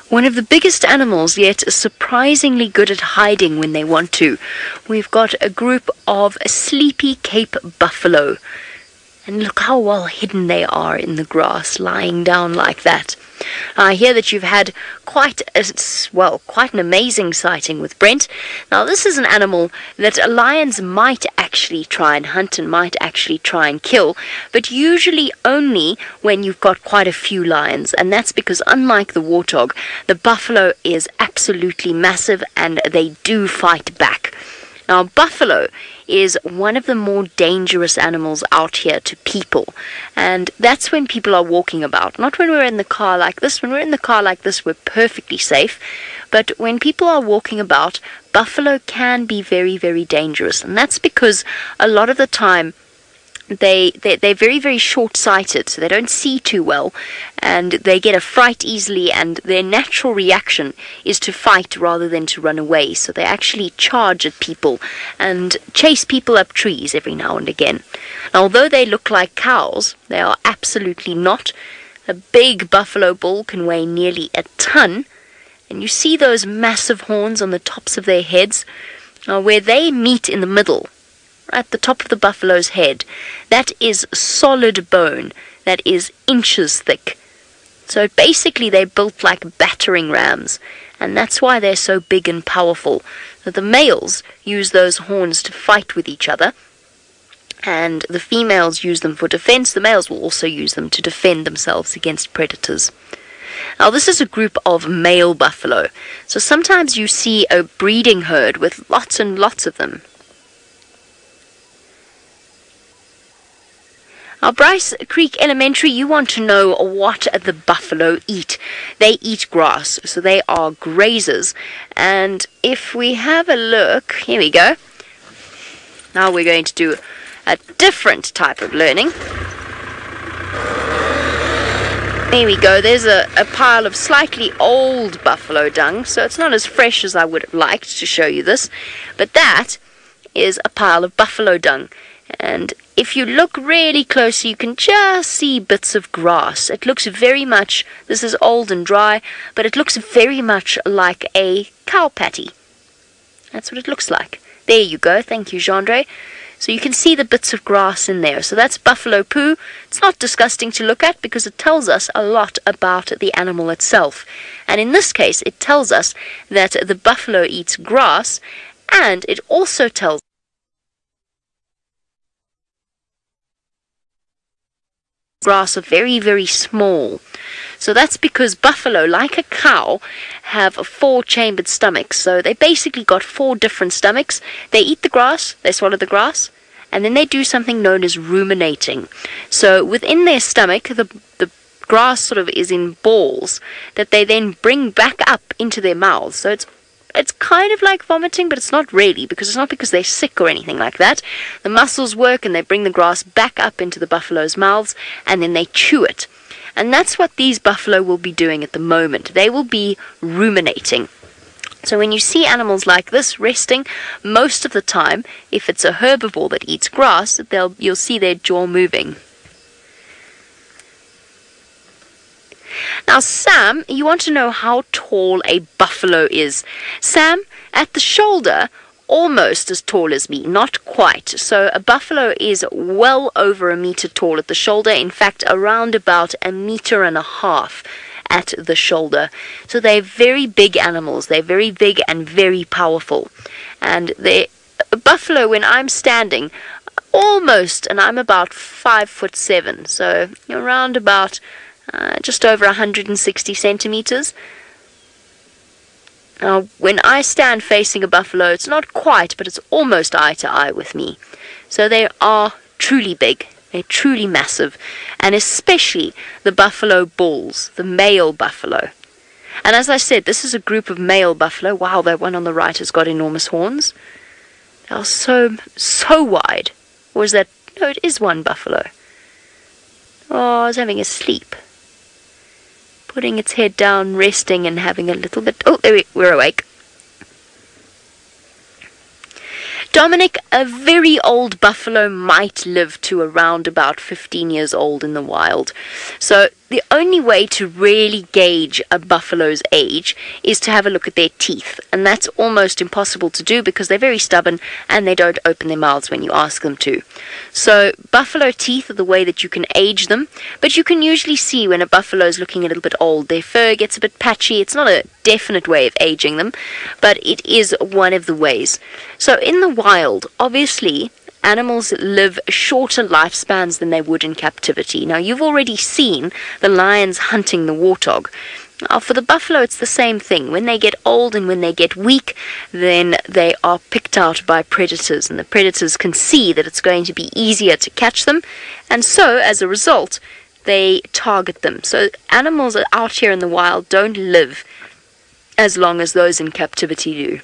One of the biggest animals, yet surprisingly good at hiding when they want to. We've got a group of sleepy Cape buffalo. And look how well hidden they are in the grass, lying down like that. I hear that you've had quite an amazing sighting with Brent. Now, this is an animal that lions might actually try and hunt and might actually try and kill, but usually only when you've got quite a few lions. And that's because, unlike the warthog, the buffalo is absolutely massive and they do fight back. Now, buffalo is one of the more dangerous animals out here to people. And that's when people are walking about. Not when we're in the car like this. When we're in the car like this, we're perfectly safe. But when people are walking about, buffalo can be very, very dangerous. And that's because a lot of the time, they're very, very short-sighted, so they don't see too well, and they get a fright easily, and their natural reaction is to fight rather than to run away. So they actually charge at people and chase people up trees every now and again. Now, although they look like cows, they are absolutely not. A big buffalo bull can weigh nearly a ton, and you see those massive horns on the tops of their heads. Now, where they meet in the middle, at the top of the buffalo's head, that is solid bone that is inches thick. So basically they're built like battering rams, and that's why they're so big and powerful. So the males use those horns to fight with each other, and the females use them for defense. The males will also use them to defend themselves against predators. Now, this is a group of male buffalo. So sometimes you see a breeding herd with lots and lots of them. Now, Bryce Creek Elementary, you want to know what the buffalo eat. They eat grass, so they are grazers. And if we have a look, here we go. Now we're going to do a different type of learning. There we go. There's a pile of slightly old buffalo dung, so it's not as fresh as I would have liked to show you this. But that is a pile of buffalo dung. And if you look really closely, you can just see bits of grass. It looks very much, this is old and dry, but it looks very much like a cow patty. That's what it looks like. There you go. Thank you, Gendre. So you can see the bits of grass in there. So that's buffalo poo. It's not disgusting to look at because it tells us a lot about the animal itself. And in this case, it tells us that the buffalo eats grass, and it also tells grass are very, very small. So that's because buffalo, like a cow, have 4 chambered stomachs. So they basically got 4 different stomachs. They eat the grass, they swallow the grass, and then they do something known as ruminating. So within their stomach, the grass sort of is in balls that they then bring back up into their mouths. So it's kind of like vomiting, but it's not really, because it's not because they're sick or anything like that. The muscles work and they bring the grass back up into the buffalo's mouths, and then they chew it. And that's what these buffalo will be doing at the moment. They will be ruminating. So when you see animals like this resting, most of the time, if it's a herbivore that eats grass, you'll see their jaw moving. Now, Sam, you want to know how tall a buffalo is. Sam, at the shoulder, almost as tall as me, not quite. So a buffalo is well over 1 meter tall at the shoulder. In fact, around about 1.5 meters at the shoulder. So they're very big animals. They're very big and very powerful. And a buffalo, when I'm standing, almost, and I'm about 5'7", so around about just over 160 centimeters. Now, when I stand facing a buffalo, it's not quite, but it's almost eye to eye with me. So they are truly big. They're truly massive. And especially the buffalo bulls, the male buffalo. And as I said, this is a group of male buffalo. Wow, that one on the right has got enormous horns. They are so wide. Or is that... No, it is one buffalo. Oh, it's having a sleep. Putting its head down, resting, and having a little bit... Oh, there we're awake. Dominic, a very old buffalo might live to around about 15 years old in the wild. So the only way to really gauge a buffalo's age is to have a look at their teeth. And that's almost impossible to do because they're very stubborn and they don't open their mouths when you ask them to. So buffalo teeth are the way that you can age them. But you can usually see when a buffalo is looking a little bit old. Their fur gets a bit patchy. It's not a definite way of aging them, but it is one of the ways. So in the wild, obviously, animals live shorter lifespans than they would in captivity. Now, you've already seen the lions hunting the warthog. Now, for the buffalo, it's the same thing. When they get old and when they get weak, then they are picked out by predators, and the predators can see that it's going to be easier to catch them, and so, as a result, they target them. So animals out here in the wild don't live as long as those in captivity do.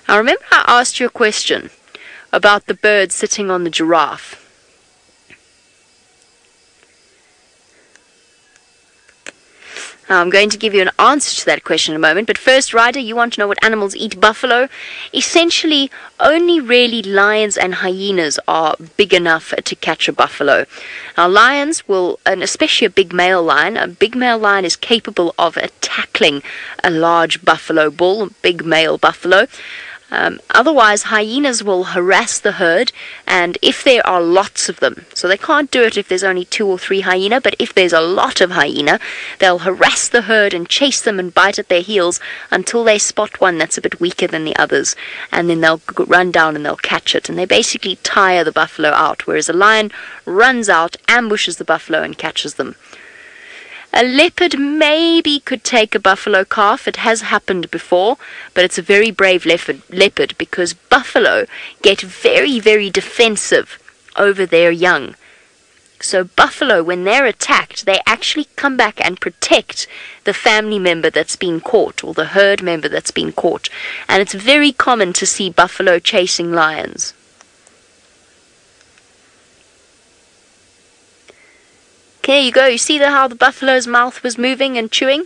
Now remember I asked you a question about the bird sitting on the giraffe. Now I'm going to give you an answer to that question in a moment, but first, Ryder, you want to know what animals eat buffalo? Essentially, only really lions and hyenas are big enough to catch a buffalo. Now lions will, and especially a big male lion is capable of tackling a large buffalo bull, a big male buffalo. Otherwise, hyenas will harass the herd, and if there are lots of them, so they can't do it if there's only 2 or 3 hyena, but if there's a lot of hyena, they'll harass the herd and chase them and bite at their heels until they spot one that's a bit weaker than the others, and then they'll run down and they'll catch it, and they basically tire the buffalo out, whereas a lion runs out, ambushes the buffalo, and catches them. A leopard maybe could take a buffalo calf. It has happened before, but it's a very brave leopard because buffalo get very, very defensive over their young. So buffalo, when they're attacked, they actually come back and protect the family member that's been caught or the herd member that's been caught. And it's very common to see buffalo chasing lions. Okay, there you go. You see how the buffalo's mouth was moving and chewing?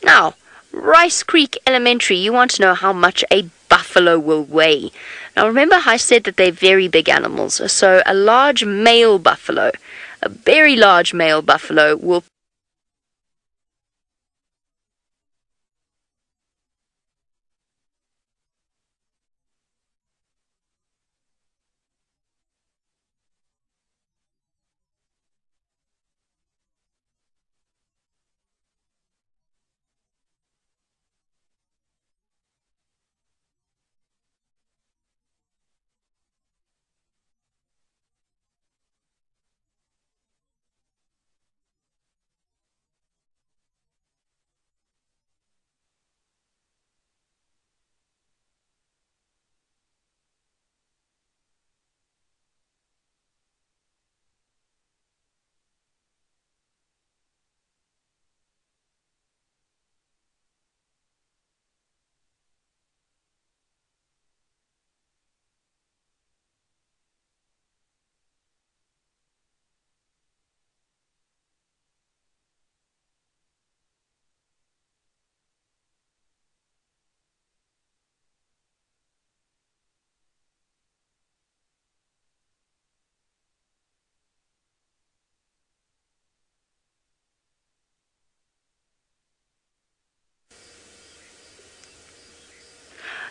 Now, Rice Creek Elementary, you want to know how much a buffalo will weigh. Now, remember how I said that they're very big animals. So a large male buffalo, a very large male buffalo will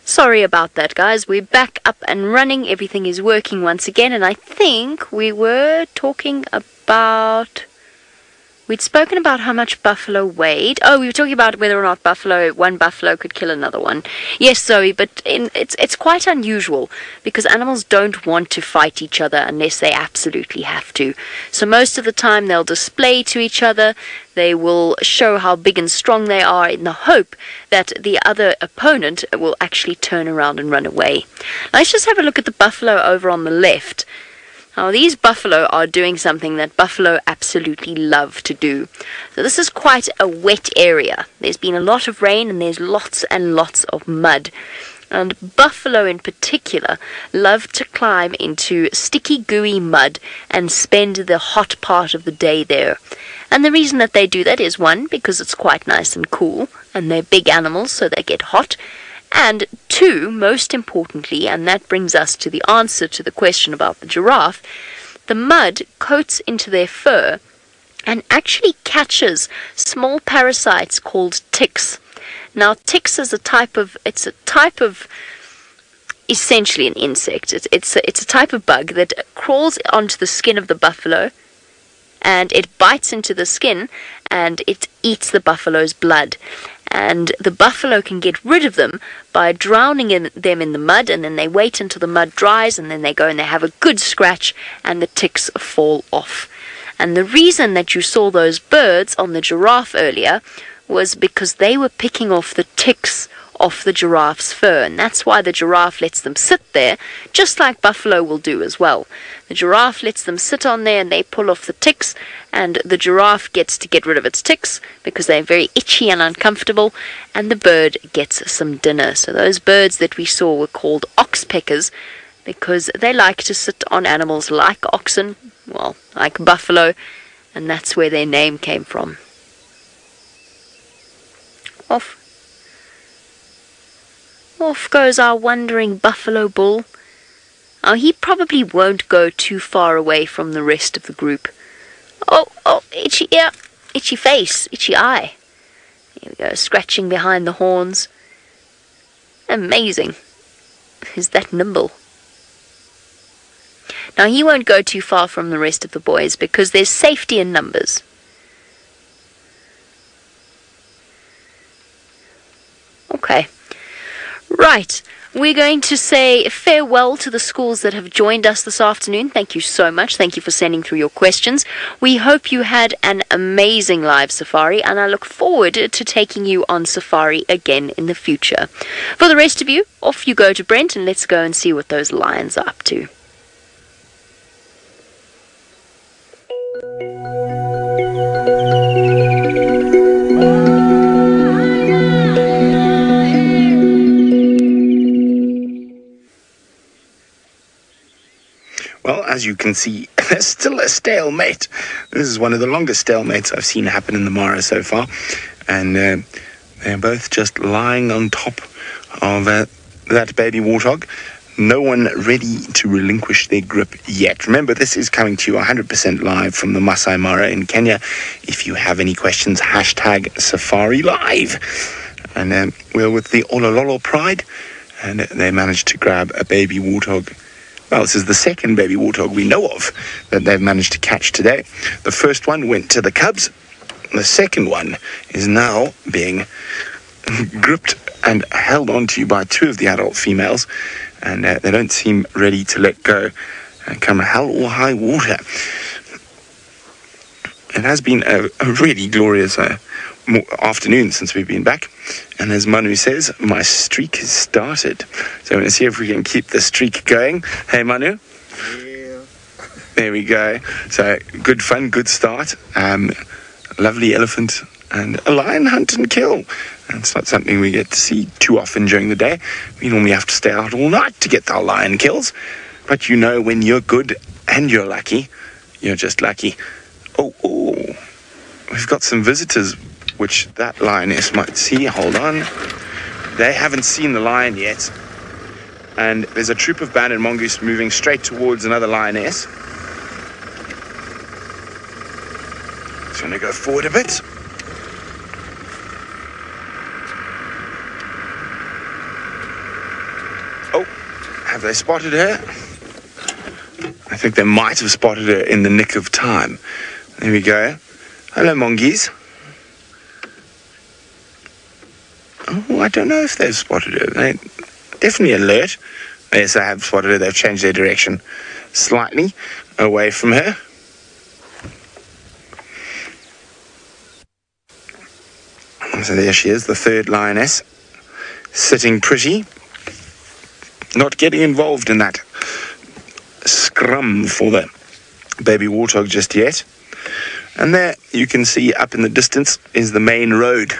Sorry about that, guys. We're back up and running. Everything is working once again, and I think we were talking about... We'd spoken about how much buffalo weighed. Oh, we were talking about whether or not one buffalo could kill another one. Yes, Zoe, but it's quite unusual because animals don't want to fight each other unless they absolutely have to. So most of the time they'll display to each other. They will show how big and strong they are in the hope that the other opponent will actually turn around and run away. Let's just have a look at the buffalo over on the left. Now, these buffalo are doing something that buffalo absolutely love to do. So this is quite a wet area. There's been a lot of rain and there's lots and lots of mud. And buffalo in particular love to climb into sticky, gooey mud and spend the hot part of the day there. And the reason that they do that is, one, because it's quite nice and cool, and they're big animals, so they get hot. And two, most importantly, and that brings us to the answer to the question about the giraffe, the mud coats into their fur and actually catches small parasites called ticks. Now, ticks is it's a type of essentially an insect. It's a type of bug that crawls onto the skin of the buffalo, and it bites into the skin and it eats the buffalo's blood. And the buffalo can get rid of them by drowning them in the mud, and then they wait until the mud dries, and then they go and they have a good scratch, and the ticks fall off. And the reason that you saw those birds on the giraffe earlier was because they were picking off the ticks off the giraffe's fur, and that's why the giraffe lets them sit there, just like buffalo will do as well. The giraffe lets them sit on there and they pull off the ticks, and the giraffe gets to get rid of its ticks because they're very itchy and uncomfortable, and the bird gets some dinner. So those birds that we saw were called oxpeckers because they like to sit on animals like oxen, well, like buffalo, and that's where their name came from. Off goes our wandering buffalo bull. Oh, he probably won't go too far away from the rest of the group. Oh, itchy ear, itchy face, itchy eye. Here we go, scratching behind the horns. Amazing. He's that nimble. Now, he won't go too far from the rest of the boys because there's safety in numbers. Okay. Right, we're going to say farewell to the schools that have joined us this afternoon. Thank you so much. Thank you for sending through your questions. We hope you had an amazing live safari, and I look forward to taking you on safari again in the future. For the rest of you, off you go to Brent, and let's go and see what those lions are up to. Well, as you can see, there's still a stalemate. This is one of the longest stalemates I've seen happen in the Mara so far. And they're both just lying on top of that baby warthog. No one ready to relinquish their grip yet. Remember, this is coming to you 100% live from the Masai Mara in Kenya. If you have any questions, hashtag Safari Live. And we're with the Olololo Pride, and they managed to grab a baby warthog. Well, this is the second baby warthog we know of that they've managed to catch today. The first one went to the cubs. The second one is now being gripped and held onto by two of the adult females, and they don't seem ready to let go come hell or high water. It has been a really glorious afternoon since we've been back, and as Manu says, my streak has started. So I'm going to see if we can keep the streak going. Hey Manu? Yeah. There we go. So good fun, good start. Lovely elephant and a lion hunt and kill. And it's not something we get to see too often during the day. We normally have to stay out all night to get our lion kills. But you know, when you're good and you're lucky, you're just lucky. Oh, we've got some visitors, which that lioness might see. Hold on. They haven't seen the lion yet. And there's a troop of banded mongoose moving straight towards another lioness. Just going to go forward a bit. Oh, have they spotted her? I think they might have spotted her in the nick of time. There we go. Hello, mongoose. Oh, I don't know if they've spotted her. They're definitely alert. Yes, they have spotted her. They've changed their direction slightly away from her. So there she is, the third lioness, sitting pretty, not getting involved in that scrum for the baby warthog just yet. And there you can see up in the distance is the main road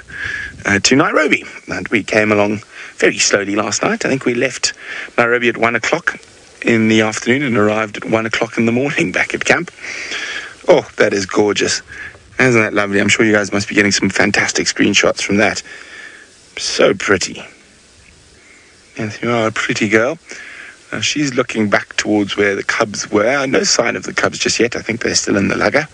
to Nairobi that we came along very slowly last night. I think we left Nairobi at 1 o'clock in the afternoon and arrived at 1 o'clock in the morning back at camp. Oh, that is gorgeous. Isn't that lovely? I'm sure you guys must be getting some fantastic screenshots from that. So pretty. Yes, you are a pretty girl. She's looking back towards where the cubs were. No sign of the cubs just yet. I think they're still in the lugger.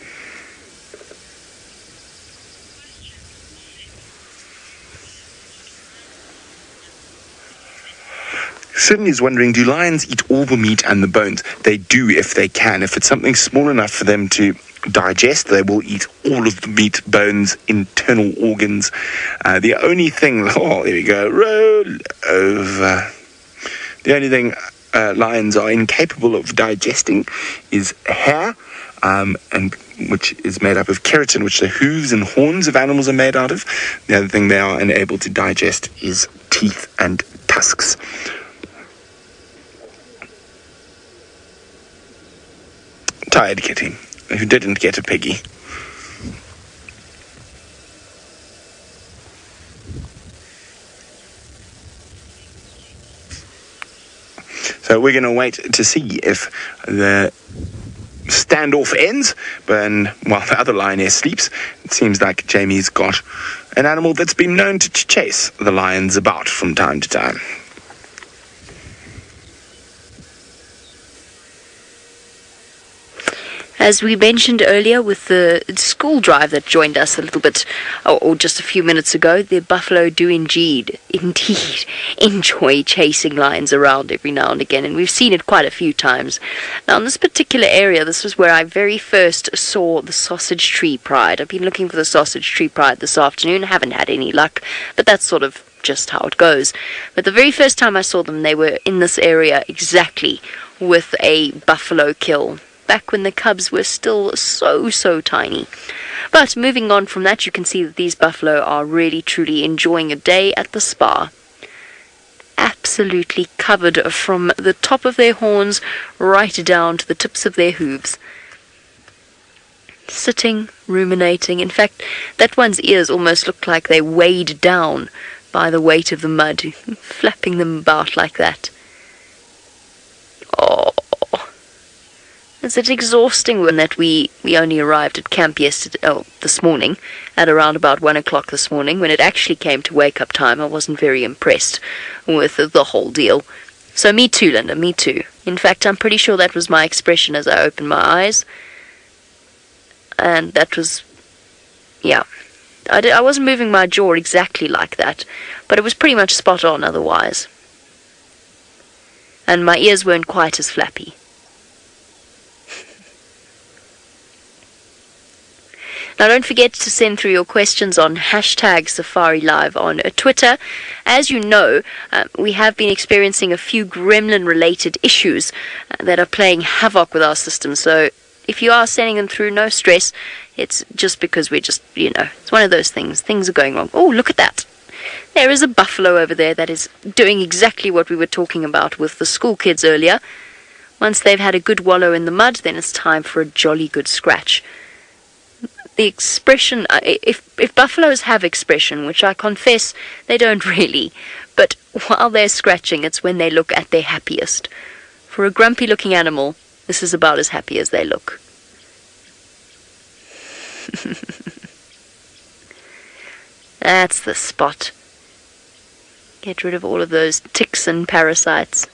Sydney is wondering, do lions eat all the meat and the bones? They do if they can. If it's something small enough for them to digest, they will eat all of the meat, bones, internal organs. The only thing... Oh, there we go. Roll over. The only thing lions are incapable of digesting is hair, and which is made up of keratin, which the hooves and horns of animals are made out of. The other thing they are unable to digest is teeth and tusks. Tired kitty, who didn't get a piggy. So we're going to wait to see if the standoff ends, but while the other lioness sleeps, it seems like Jamie's got an animal that's been known to chase the lions about from time to time. As we mentioned earlier with the school drive that joined us a little bit, or just a few minutes ago, the buffalo do indeed enjoy chasing lions around every now and again, and we've seen it quite a few times. Now, in this particular area, this was where I very first saw the sausage tree pride. I've been looking for the sausage tree pride this afternoon, haven't had any luck, but that's sort of just how it goes. But the very first time I saw them, they were in this area exactly with a buffalo kill, back when the cubs were still so tiny. But moving on from that, you can see that these buffalo are really truly enjoying a day at the spa. Absolutely covered from the top of their horns right down to the tips of their hooves. Sitting, ruminating. In fact, that one's ears almost look like they weighed down by the weight of the mud, flapping them about like that. Oh, it's exhausting when that we only arrived at camp this morning, at around about 1 o'clock this morning. When it actually came to wake-up time, I wasn't very impressed with the whole deal. So me too, Linda, me too. In fact, I'm pretty sure that was my expression as I opened my eyes. And that was, yeah. I wasn't moving my jaw exactly like that, but it was pretty much spot on otherwise. And my ears weren't quite as flappy. Now, don't forget to send through your questions on #SafariLive on Twitter. As you know, we have been experiencing a few gremlin-related issues that are playing havoc with our system. So if you are sending them through, no stress. It's just because we're just, it's one of those things. Things are going wrong. Oh, look at that. There is a buffalo over there that is doing exactly what we were talking about with the school kids earlier. Once they've had a good wallow in the mud, then it's time for a jolly good scratch. The expression, if buffaloes have expression, which I confess they don't really, but while they're scratching, it's when they look at their happiest. For a grumpy-looking animal, this is about as happy as they look. That's the spot. Get rid of all of those ticks and parasites.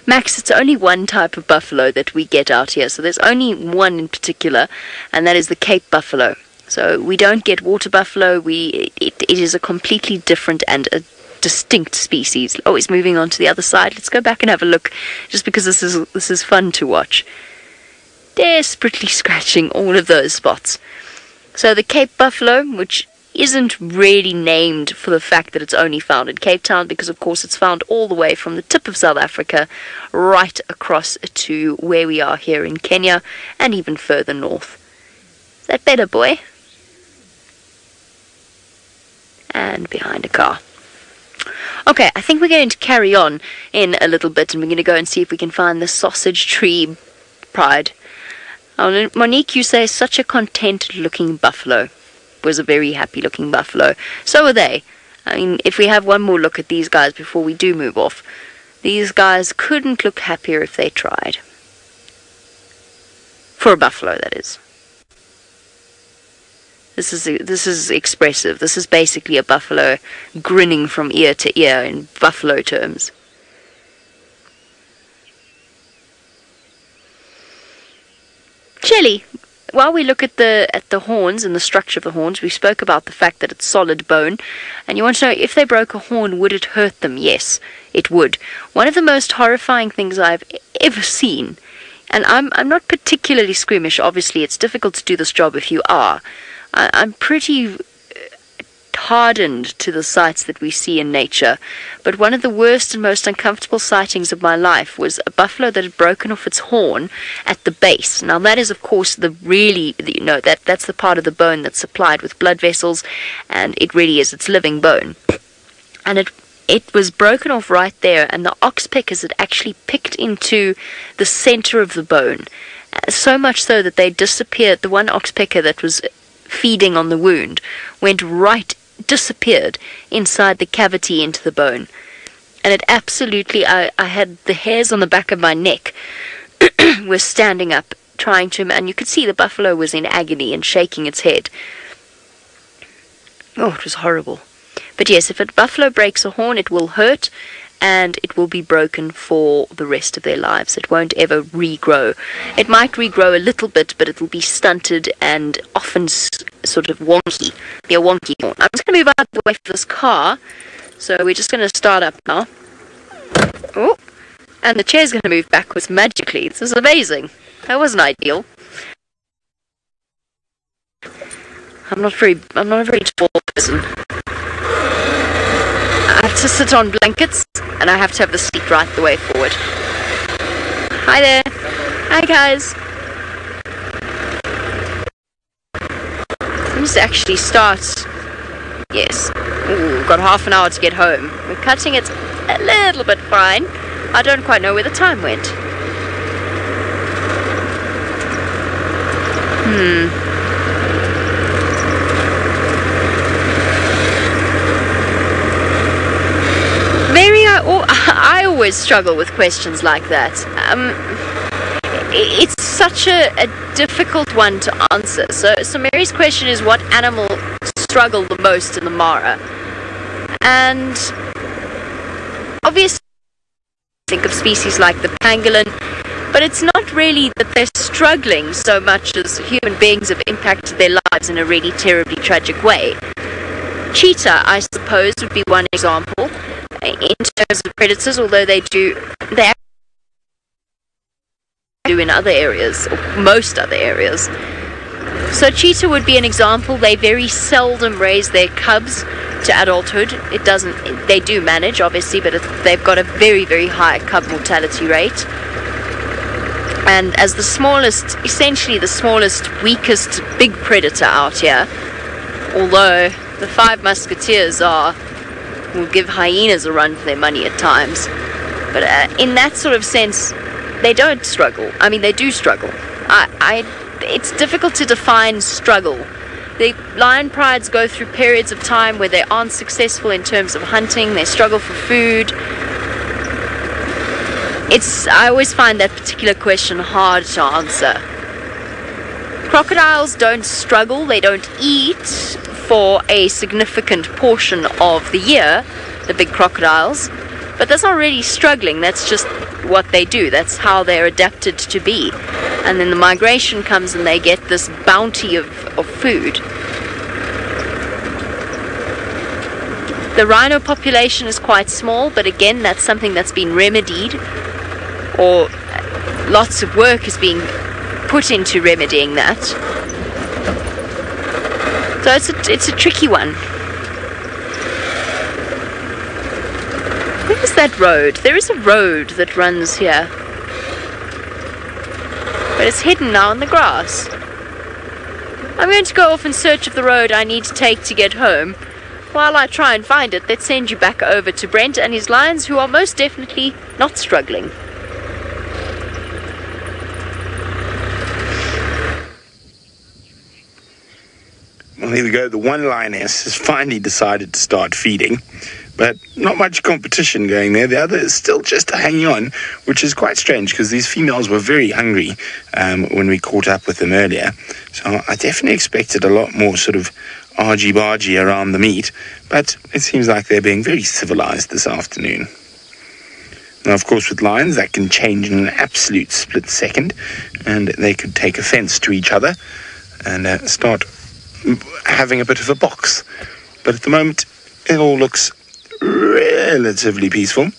Max, it's only one type of buffalo that we get out here, so there's only one in particular, and that is the Cape buffalo. So we don't get water buffalo. It is a completely different and a distinct species. Oh, it's moving on to the other side. Let's go back and have a look, just because this is fun to watch. Desperately scratching all of those spots. So the Cape buffalo, which isn't really named for the fact that it's only found in Cape Town, because of course it's found all the way from the tip of South Africa right across to where we are here in Kenya and even further north. Is that better, boy? And behind a car. Okay, I think we're going to carry on in a little bit, and we're going to go and see if we can find the sausage tree pride. Monique, you say such a content looking buffalo. Was a very happy looking buffalo. So are they. I mean, if we have one more look at these guys before we do move off, these guys couldn't look happier if they tried. For a buffalo, that is. This is expressive. This is basically a buffalo grinning from ear to ear in buffalo terms. Shelley, while we look at the horns and the structure of the horns, we spoke about the fact that it's solid bone, and you want to know if they broke a horn, would it hurt them? Yes, it would. One of the most horrifying things I've ever seen, and I'm not particularly squeamish. Obviously, it's difficult to do this job if you are. I'm pretty hardened to the sights that we see in nature, but one of the worst and most uncomfortable sightings of my life was a buffalo that had broken off its horn at the base. Now that is of course that's the part of the bone that's supplied with blood vessels, and it really is its living bone, and it was broken off right there, and the oxpeckers had actually picked into the center of the bone, so much so that they disappeared. The one oxpecker that was feeding on the wound disappeared inside the cavity into the bone, and it absolutely, I had the hairs on the back of my neck were standing up trying to, and you could see the buffalo was in agony and shaking its head. Oh, it was horrible. But yes, if a buffalo breaks a horn, it will hurt, and it will be broken for the rest of their lives. It won't ever regrow. It might regrow a little bit, but it will be stunted and often sort of wonky. Be a wonky horn. I'm just going to move out of the way for this car. So we're just going to start up now. Oh, and the chair's going to move backwards magically. This is amazing. That wasn't ideal. I'm not a very tall person. I have to sit on blankets, and I have to have the seat right the way forward. Hi there. Hi guys. Let's actually start. Yes. Ooh, we've got half an hour to get home. We're cutting it a little bit fine. I don't quite know where the time went. I always struggle with questions like that. It's such a difficult one to answer. So Mary's question is, what animal struggled the most in the Mara? And obviously think of species like the pangolin, but it's not really that they're struggling so much as human beings have impacted their lives in a really terribly tragic way. Cheetah, I suppose, would be one example in terms of predators, although they do in other areas, or most other areas. So cheetah would be an example. They very seldom raise their cubs to adulthood. They do manage, obviously, but they've got a very, very high cub mortality rate. And as essentially the smallest, weakest big predator out here, although the Five Musketeers will give hyenas a run for their money at times. But in that sort of sense, they don't struggle. I mean, they do struggle. It's difficult to define struggle. The lion prides go through periods of time where they aren't successful in terms of hunting. They struggle for food. I always find that particular question hard to answer. Crocodiles don't struggle. They don't eat for a significant portion of the year, the big crocodiles. But that's not really struggling. That's just what they do. That's how they're adapted to be. And then the migration comes and they get this bounty of food. The rhino population is quite small, but again, that's something that's been remedied, or lots of work is being put into remedying that. So it's a tricky one. Where is that road? There is a road that runs here, but it's hidden now in the grass. I'm going to go off in search of the road I need to take to get home. While I try and find it, let's send you back over to Brent and his lions, who are most definitely not struggling. Well, here we go. The one lioness has finally decided to start feeding. but not much competition going there. The other is still just hanging on, which is quite strange because these females were very hungry when we caught up with them earlier. So I definitely expected a lot more sort of argy-bargy around the meat, but it seems like they're being very civilized this afternoon. Now, of course, with lions, that can change in an absolute split second, and they could take offense to each other and start having a bit of a box. But at the moment, it all looks relatively peaceful.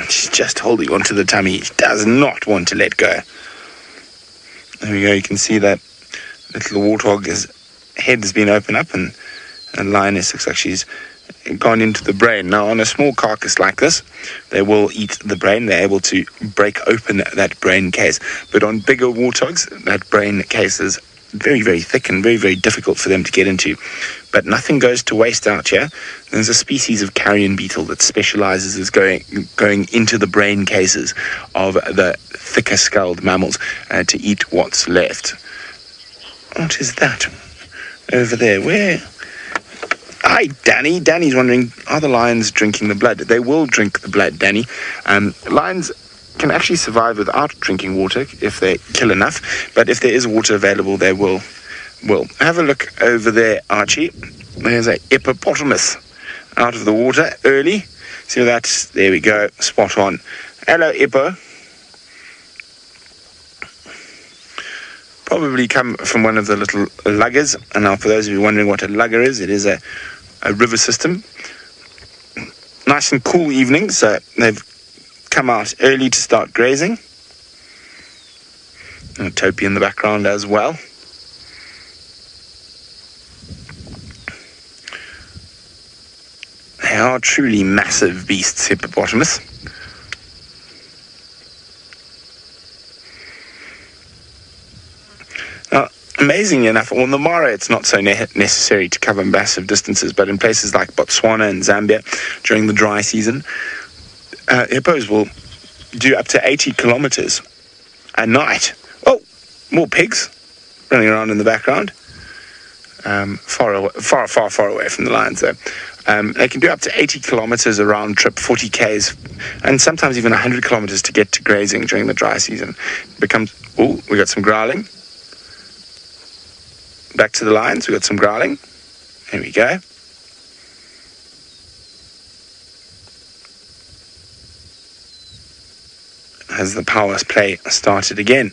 She's just holding onto the tummy. She does not want to let go. There we go. You can see that little warthog's head has been opened up, and a lioness looks like she's gone into the brain. Now, on a small carcass like this, they will eat the brain. They're able to break open that brain case. But on bigger warthogs, that brain case is very, very thick and very, very difficult for them to get into. But nothing goes to waste out here. There's a species of carrion beetle that specializes as going into the brain cases of the thicker skulled mammals to eat what's left. What is that over there? Where? Hi, Danny. Danny's wondering, are the lions drinking the blood? They will drink the blood, Danny. Lions can actually survive without drinking water if they kill enough, but if there is water available, they will. Have a look over there, Archie. There's a hippopotamus out of the water early. See that? There we go. Spot on. Hello, hippo. Probably come from one of the little luggers. And now, for those of you wondering what a lugger is, it is a river system. Nice and cool evening, so they've come out early to start grazing. And a topi in the background as well. They are truly massive beasts, hippopotamus. Now, amazingly enough, on the Mara, it's not so necessary to cover massive distances, but in places like Botswana and Zambia, during the dry season, hippos will do up to 80 kilometers a night. Oh, more pigs running around in the background. Far away from the lions, though. They can do up to 80 kilometers a round trip, 40 Ks, and sometimes even 100 kilometers to get to grazing during the dry season. We got some growling. Back to the lions, we got some growling. There we go. As the power play started again.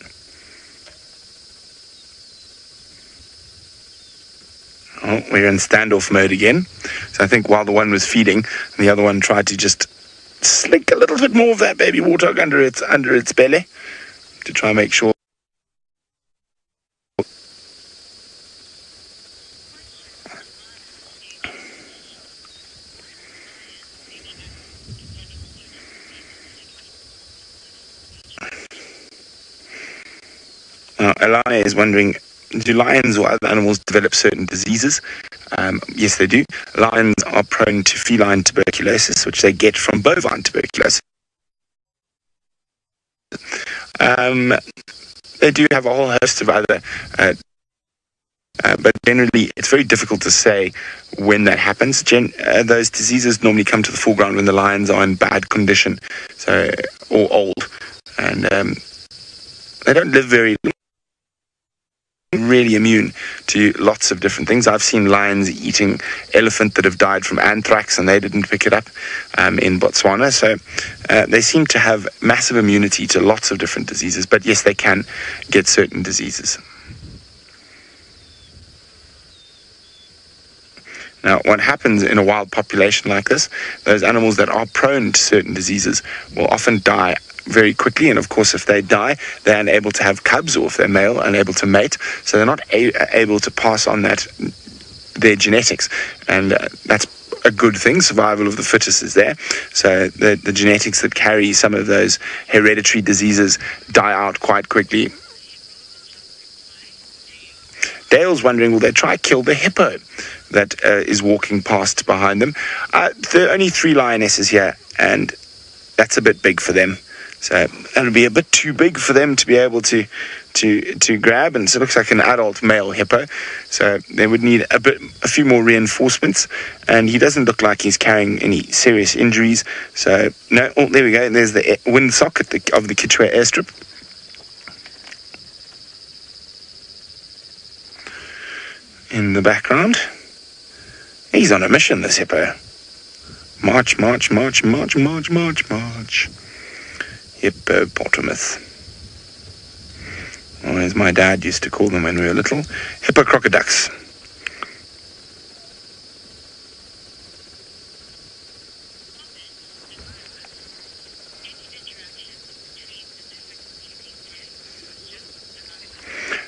Oh, we're in standoff mode again. So I think while the one was feeding, the other one tried to just slink a little bit more of that baby warthog under its belly to try and make sure. Alana is wondering, do lions or other animals develop certain diseases? Yes, they do. Lions are prone to feline tuberculosis, which they get from bovine tuberculosis. They do have a whole host of other, but generally it's very difficult to say when that happens. Those diseases normally come to the foreground when the lions are in bad condition, or old, and they don't live very long. Really immune to lots of different things. I've seen lions eating elephant that have died from anthrax and they didn't pick it up in Botswana. So they seem to have massive immunity to lots of different diseases. But yes, they can get certain diseases. Now, what happens in a wild population like this, those animals that are prone to certain diseases will often die very quickly, and of course if they die, they're unable to have cubs, or if they're male, unable to mate, so they're not able to pass on their genetics, and that's a good thing. Survival of the fittest is there, so the genetics that carry some of those hereditary diseases die out quite quickly. Dale's wondering, will they try kill the hippo that is walking past behind them? There are only 3 lionesses here, and that's a bit big for them. So that'll be a bit too big for them to be able to grab, and so it looks like an adult male hippo. So they would need a few more reinforcements, and he doesn't look like he's carrying any serious injuries. So no, oh, there we go. There's the windsock of the Chitwa airstrip. In the background, he's on a mission, this hippo. March, march, march, march, march, march, march. Hippopotamus. Or as my dad used to call them when we were little, hippocrocodux.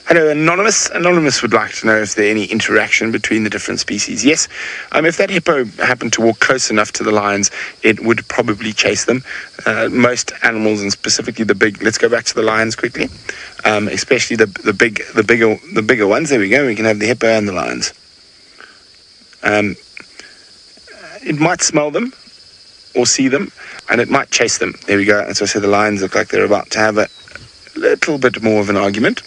Hello, Anonymous. Anonymous would like to know if there's any interaction between the different species. Yes, if that hippo happened to walk close enough to the lions, it would probably chase them. Most animals, and specifically the big. Let's go back to the lions quickly. Especially the bigger ones. There we go. We can have the hippo and the lions. It might smell them or see them, and it might chase them. There we go. And so I said the lions look like they're about to have a little bit more of an argument.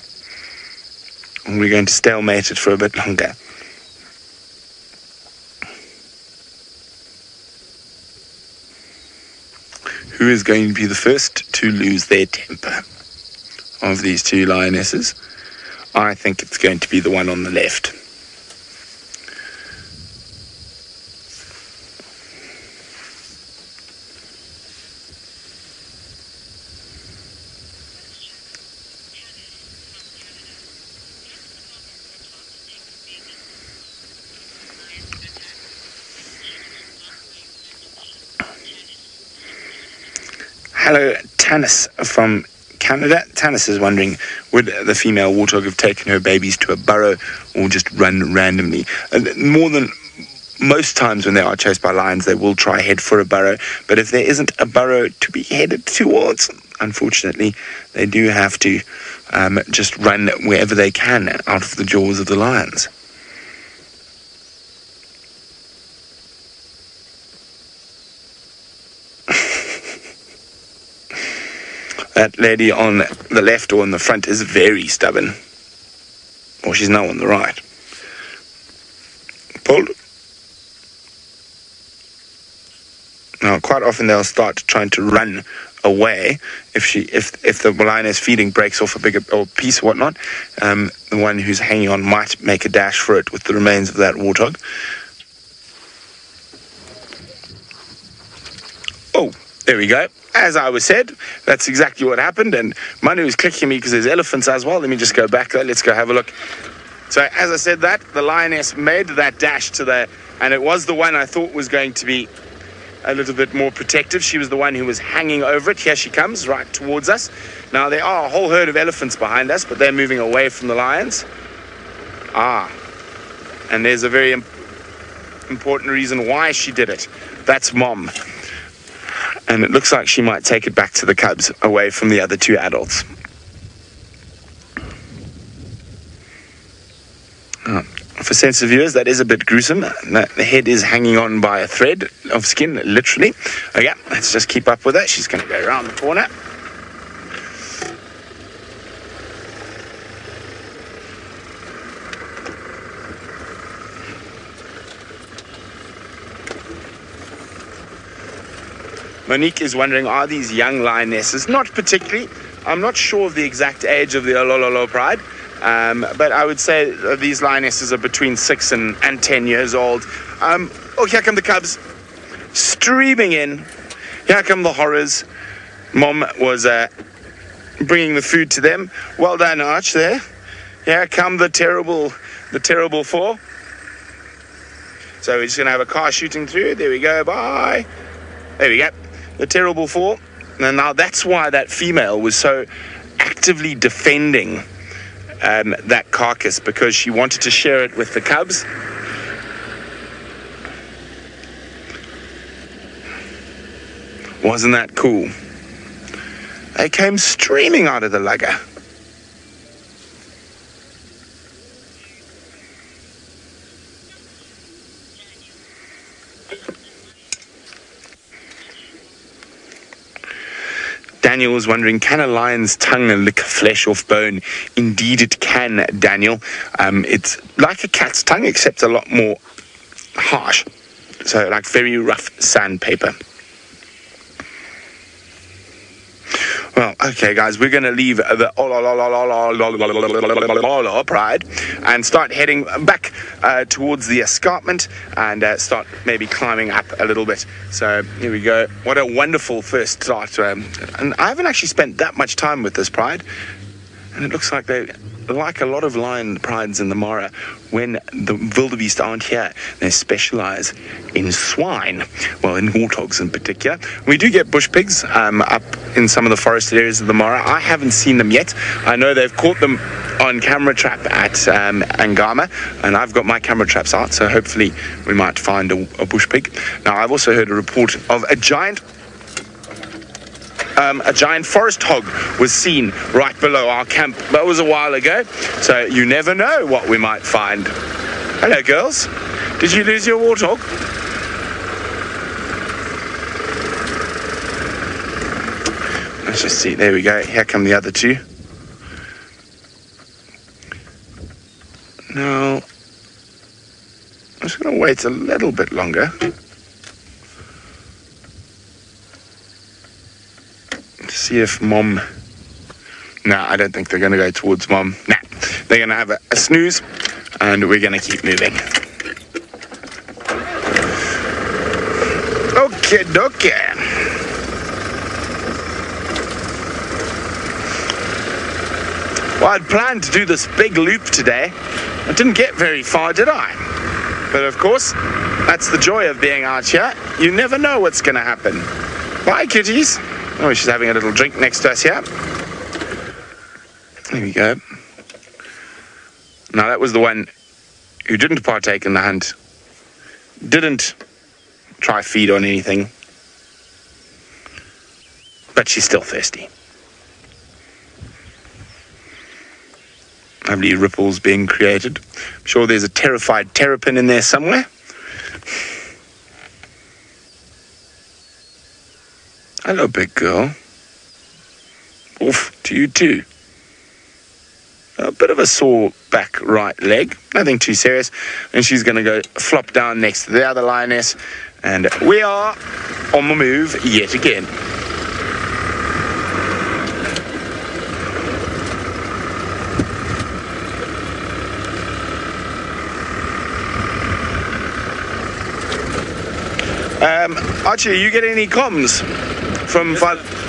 And we're going to stalemate it for a bit longer. Who is going to be the first to lose their temper of these two lionesses? I think it's going to be the one on the left. Hello, Tanis from Canada. Tanis is wondering, would the female warthog have taken her babies to a burrow or just run randomly? More than most times when they are chased by lions, they will try head for a burrow. But if there isn't a burrow to be headed towards, unfortunately, they do have to just run wherever they can out of the jaws of the lions. That lady on the left or on the front is very stubborn. Or she's now on the right. Pulled. Now, quite often they'll start trying to run away if the lioness feeding breaks off a bigger or piece or whatnot. The one who's hanging on might make a dash for it with the remains of that warthog. Oh, there we go. As I was said, that's exactly what happened, and Manu is clicking me because there's elephants as well. Let me just go back there. Let's go have a look. So, as I said that, the lioness made that dash to the, and it was the one I thought was going to be a little bit more protective. She was the one who was hanging over it. Here she comes, right towards us. Now, there are a whole herd of elephants behind us, but they're moving away from the lions. And there's a very important reason why she did it. That's Mom. And it looks like she might take it back to the cubs, away from the other two adults. For sensitive viewers, that is a bit gruesome. The head is hanging on by a thread of skin, literally. Okay, let's just keep up with her. She's going to go around the corner. Monique is wondering, are these young lionesses? Not particularly. I'm not sure of the exact age of the Olololo pride, but I would say these lionesses are between 6 and 10 years old. Oh, here come the cubs, streaming in. Here come the horrors. Mom was bringing the food to them. Well done, Arch, there. Here come the terrible four. So we're just going to have a car shooting through. There we go, bye. There we go. The terrible four. And now that's why that female was so actively defending that carcass, because she wanted to share it with the cubs. Wasn't that cool? They came streaming out of the lugger. Daniel was wondering, can a lion's tongue lick flesh off bone? Indeed it can, Daniel. It's like a cat's tongue, except a lot more harsh. So like very rough sandpaper. Well, okay, guys, we're going to leave the pride and start heading back towards the escarpment and start maybe climbing up a little bit. So here we go. What a wonderful first start. And I haven't actually spent that much time with this pride. And it looks like they, like a lot of lion prides in the Mara, when the wildebeest aren't here, they specialize in swine, well, in warthogs in particular. We do get bush pigs up in some of the forest areas of the Mara. I haven't seen them yet. I know they've caught them on camera trap at Angama, and I've got my camera traps out, so hopefully we might find a bush pig. Now, I've also heard a report of a giant forest hog was seen right below our camp. That was a while ago, so you never know what we might find. Hello, girls. Did you lose your warthog? Let's just see. There we go. Here come the other two. Now, I'm just going to wait a little bit longer. See if Mom... No, I don't think they're going to go towards Mom. Nah, they're going to have a snooze, and we're going to keep moving. Okay, okay. Well, I'd planned to do this big loop today. I didn't get very far, did I? But of course, that's the joy of being out here. You never know what's going to happen. Bye, kitties. Oh, she's having a little drink next to us here. There we go. Now, that was the one who didn't partake in the hunt. Didn't try feed on anything. But she's still thirsty. Lovely ripples being created. I'm sure there's a terrified terrapin in there somewhere. Hello, big girl. Oof, to you too. A bit of a sore back right leg. Nothing too serious. And she's going to go flop down next to the other lioness. And we are on the move yet again. Archie, you get any comms from...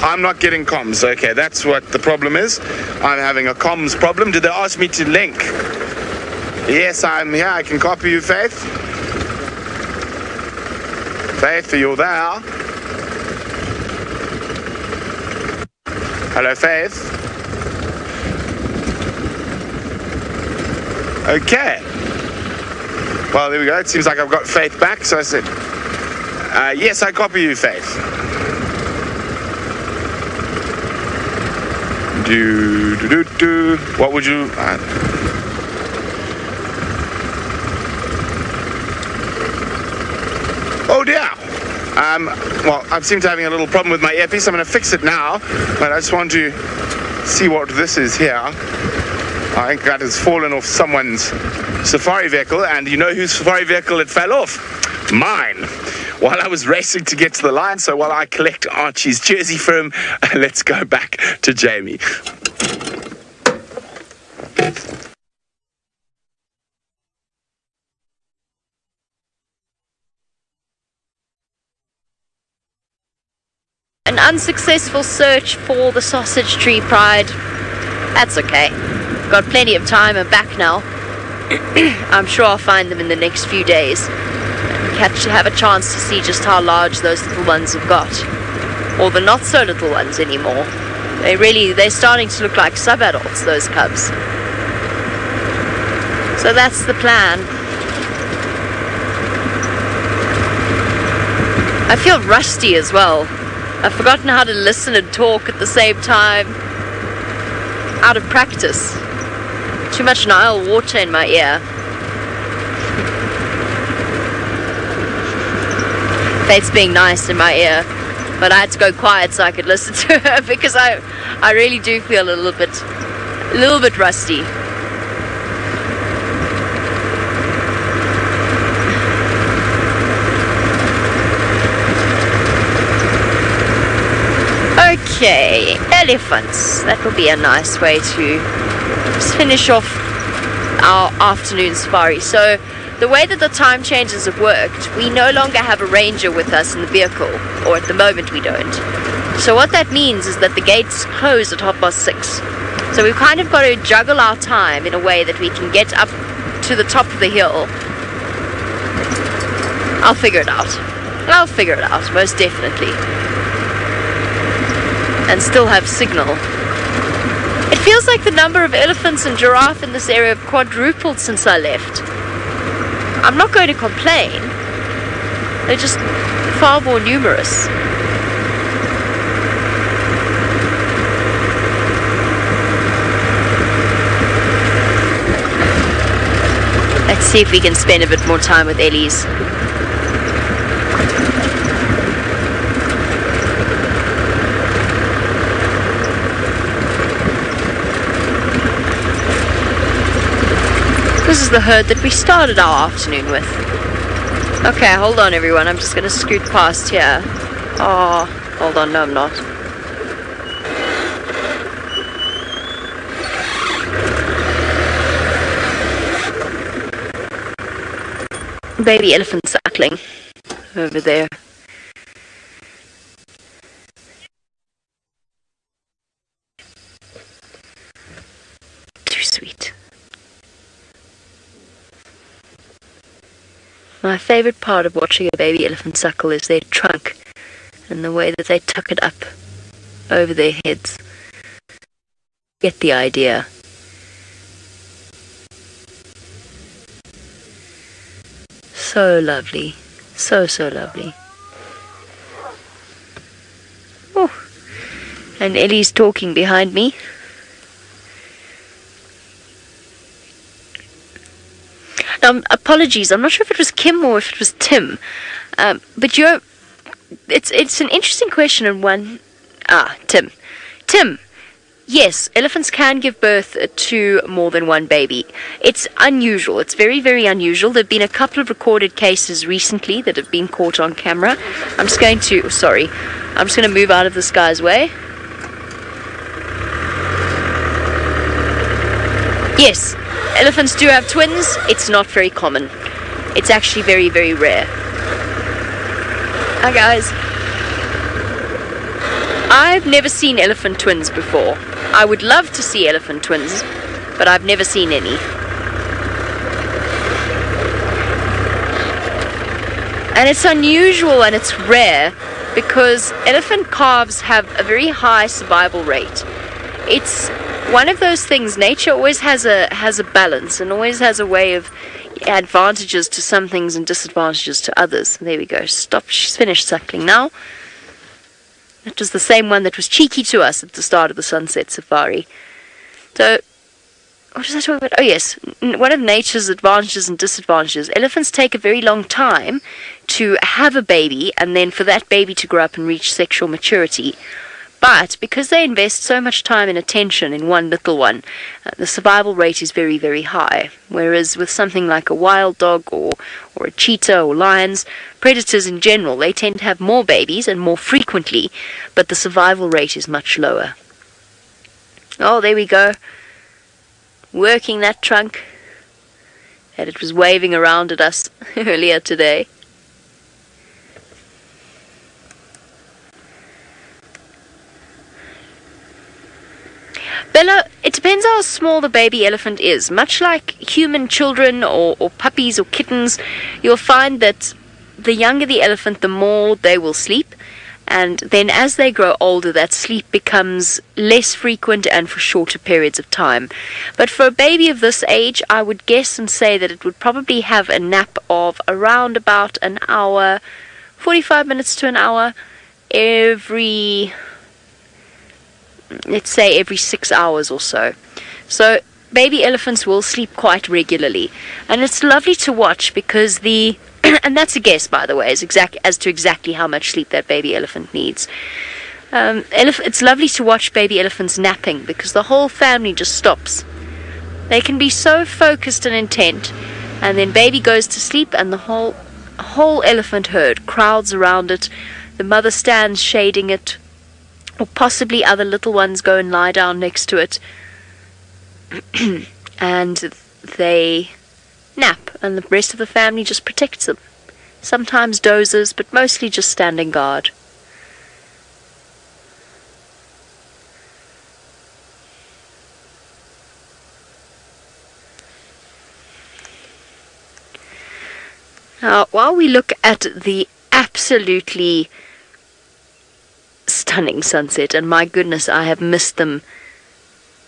I'm not getting comms. Okay, that's what the problem is. I'm having a comms problem. Did they ask me to link? Yes, I'm here. I can copy you, Faith. Faith, are you there? Hello, Faith. Okay. Well, there we go. It seems like I've got Faith back, so I said... yes, I copy you, Faith. What would you... Oh, dear. Well, I seem to be having a little problem with my earpiece. I'm going to fix it now, but I just want to see what this is here. I think that has fallen off someone's safari vehicle, and you know whose safari vehicle it fell off? Mine. While I was racing to get to the line, so while I collect Archie's jersey for him, let's go back to Jamie. An unsuccessful search for the sausage tree pride. That's okay. Got plenty of time. I'm back now. I'm sure I'll find them in the next few days. Have a chance to see just how large those little ones have got, or the not so little ones anymore. They're starting to look like sub-adults, those cubs. So that's the plan. I feel rusty as well. I've forgotten how to listen and talk at the same time. Out of practice. Too much Nile water in my ear. Faith's being nice in my ear. But I had to go quiet so I could listen to her because I really do feel a little bit rusty. Okay, elephants. That will be a nice way to just finish off our afternoon safari. So the way that the time changes have worked, we no longer have a ranger with us in the vehicle, or at the moment we don't. So what that means is that the gates close at 6:30. So we've kind of got to juggle our time in a way that we can get up to the top of the hill. I'll figure it out. Most definitely. And still have signal. It feels like the number of elephants and giraffe in this area have quadrupled since I left. I'm not going to complain. They're just far more numerous. Let's see if we can spend a bit more time with Ellie's. This is the herd that we started our afternoon with. Okay, hold on everyone, I'm just going to scoot past here. Oh, hold on, no I'm not. Baby elephant suckling over there. Too sweet. My favourite part of watching a baby elephant suckle is their trunk and the way that they tuck it up over their heads. Get the idea. So lovely. So lovely. Oh, and Ellie's talking behind me. Apologies, I'm not sure if it was Kim or if it was Tim, but it's an interesting question and one. Tim. Yes, elephants can give birth to more than one baby. It's unusual. It's very, very unusual. There have been a couple of recorded cases recently that have been caught on camera. I'm just going to move out of this guy's way. Yes, elephants do have twins. It's not very common. It's actually very, very rare. Hi guys. I've never seen elephant twins before. I would love to see elephant twins, but I've never seen any. And it's unusual and it's rare because elephant calves have a very high survival rate. It's one of those things, nature always has a balance and always has a way of advantages to some things and disadvantages to others. There we go. Stop. She's finished suckling now. That was the same one that was cheeky to us at the start of the sunset safari. So, what was I talking about? Oh yes, one of nature's advantages and disadvantages. Elephants take a very long time to have a baby and then for that baby to grow up and reach sexual maturity. But because they invest so much time and attention in one little one, the survival rate is very, very high. Whereas with something like a wild dog or a cheetah or lions, predators in general, they tend to have more babies and more frequently, but the survival rate is much lower. Oh, there we go. Working that trunk that it was waving around at us earlier today. Bella, it depends how small the baby elephant is. Much like human children or puppies or kittens, you'll find that the younger the elephant, the more they will sleep. And then as they grow older, that sleep becomes less frequent and for shorter periods of time. But for a baby of this age, I would guess and say that it would probably have a nap of around about an hour, 45 minutes to an hour, let's say every 6 hours or so. So baby elephants will sleep quite regularly. And it's lovely to watch because the And that's a guess, by the way, as to exactly how much sleep that baby elephant needs. It's lovely to watch baby elephants napping because the whole family just stops. They can be so focused and intent, and then baby goes to sleep, and the whole elephant herd crowds around it. The mother stands shading it, or possibly other little ones go and lie down next to it, and they nap, and the rest of the family just protects them. Sometimes dozes, but mostly just standing guard. Now, while we look at the absolutely stunning sunset, and my goodness, I have missed them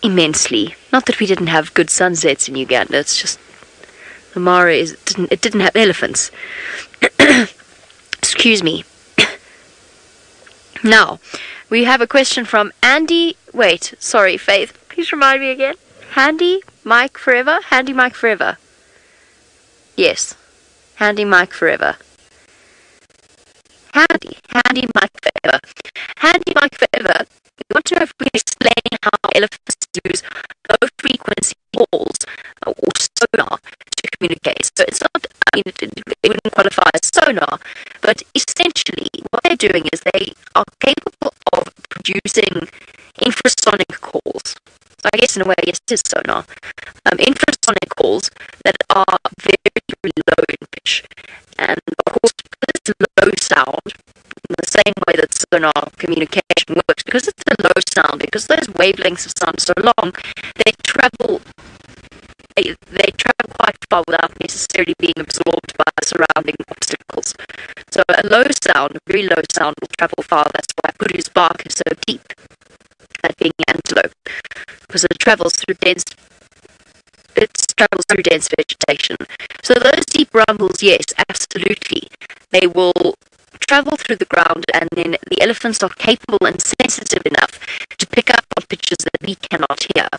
immensely. Not that we didn't have good sunsets in Uganda, it's just the Mara didn't have elephants. Excuse me. Now, we have a question from Andy. Wait, sorry, Faith. Please remind me again. Handy Mike Forever? Handy Mike Forever. Yes. Handy Mike Forever. Handy Mike Forever. Handy Mike Forever. We want to know if we can explain how elephants use low frequency calls or sonar to communicate. So it's not, it wouldn't qualify as sonar, but essentially what they're doing is they are capable of producing infrasonic calls. So I guess in a way, yes, it is sonar. Infrasonic calls that are very, very low in pitch. And of course, because it's low sound, in the same way that sonar communication works, because it's a low sound, because those wavelengths of sound are so long, they travel quite far without necessarily being absorbed by surrounding obstacles. So a low sound, a very low sound, will travel far. That's why Kuru's bark is so deep at being antelope, because it travels through dense vegetation. So those deep rumbles, yes, absolutely, they will travel through the ground, and then the elephants are capable and sensitive enough to pick up on pitches that we cannot hear.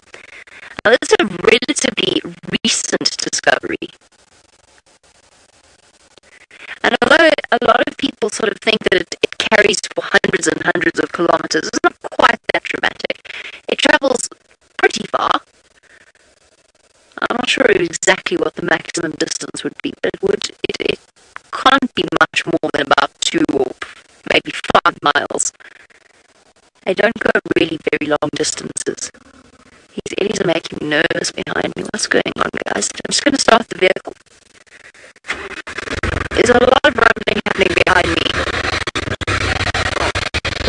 Now, this is a relatively recent discovery. And although a lot of people sort of think that it carries for hundreds and hundreds of kilometers, it's not quite that dramatic. It travels pretty far. I'm not sure exactly what the maximum distance would be, but it can't be much more than about 2 or maybe 5 miles. They don't go really very long distances. These eddies are making me nervous behind me. What's going on, guys? I'm just going to start the vehicle. There's a lot of rumbling happening behind me.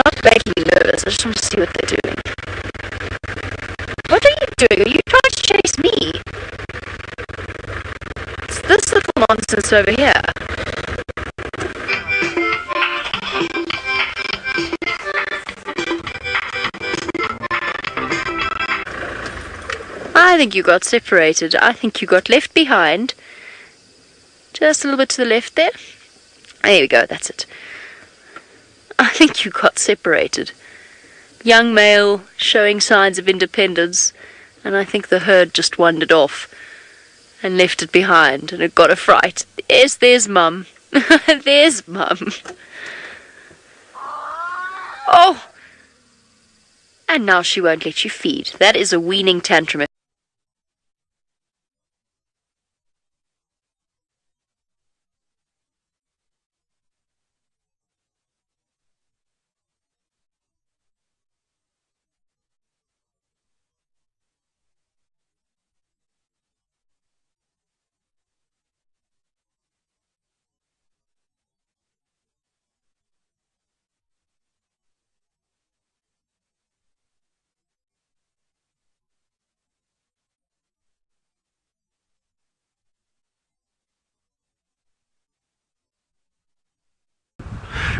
Not making me nervous, I just want to see what they're doing. What are you doing? Are you trying to chase me? It's this little nonsense over here. I think you got separated. I think you got left behind. Just a little bit to the left there. There we go, that's it. I think you got separated. Young male showing signs of independence, and I think the herd just wandered off and left it behind, and it got a fright. Yes, there's Mum. There's Mum. Oh! And now she won't let you feed. That is a weaning tantrum.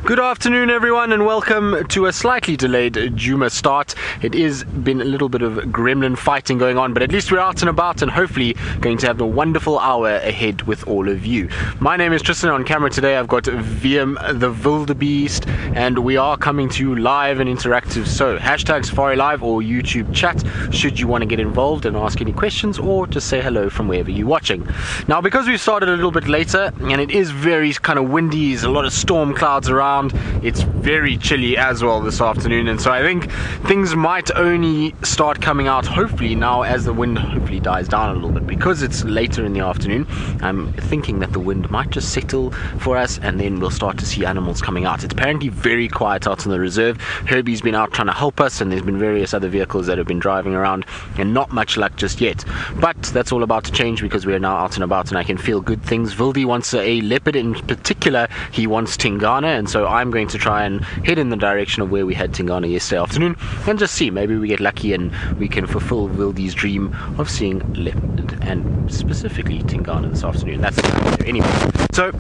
Good afternoon, everyone, and welcome to a slightly delayed Djuma start. It is been a little bit of gremlin fighting going on, but at least we're out and about and hopefully going to have a wonderful hour ahead with all of you. My name is Tristan. On camera today I've got VM the Wildebeest, and we are coming to you live and interactive. So hashtag Safari Live or YouTube chat should you want to get involved and ask any questions or just say hello from wherever you're watching. Now, because we started a little bit later and it is very kind of windy, there's a lot of storm clouds around, it's very chilly as well this afternoon, and so I think things might only start coming out hopefully now as the wind hopefully dies down a little bit. Because it's later in the afternoon, I'm thinking that the wind might just settle for us and then we'll start to see animals coming out. It's apparently very quiet out on the reserve. Herbie's been out trying to help us, and there's been various other vehicles that have been driving around and not much luck just yet, but that's all about to change because we are now out and about and I can feel good things. Vildy wants a leopard, in particular he wants Tingana, and so I'm going to try and head in the direction of where we had Tingana yesterday afternoon and just see, maybe we get lucky and we can fulfill Vildy's dream of seeing leopard and specifically Tingana this afternoon. That's anyway. So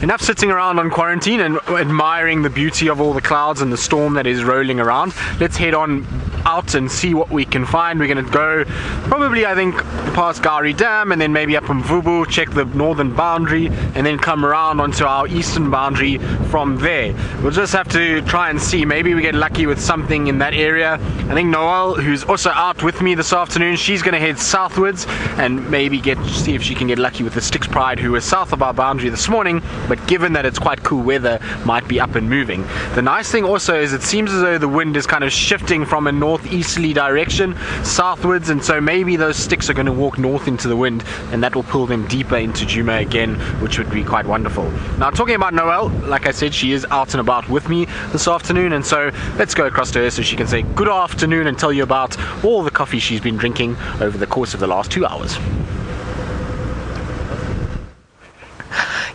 enough sitting around on quarantine and admiring the beauty of all the clouds and the storm that is rolling around. Let's head on out and see what we can find. We're going to go probably, I think, past Gowrie Dam and then maybe up on Vubu, check the northern boundary and then come around onto our eastern boundary from there. We'll just have to try and see, maybe we get lucky with something in that area. I think Noelle, who's also out with me this afternoon, she's going to head southwards and maybe see if she can get lucky with the Styx Pride, who was south of our boundary this morning, but given that it's quite cool weather, might be up and moving. The nice thing also is it seems as though the wind is kind of shifting from a northeasterly direction southwards, and so maybe those sticks are going to walk north into the wind and that will pull them deeper into Djuma again, which would be quite wonderful. Now, talking about Noelle, like I said, she is out and about with me this afternoon, and so let's go across to her so she can say good afternoon and tell you about all the coffee she's been drinking over the course of the last 2 hours.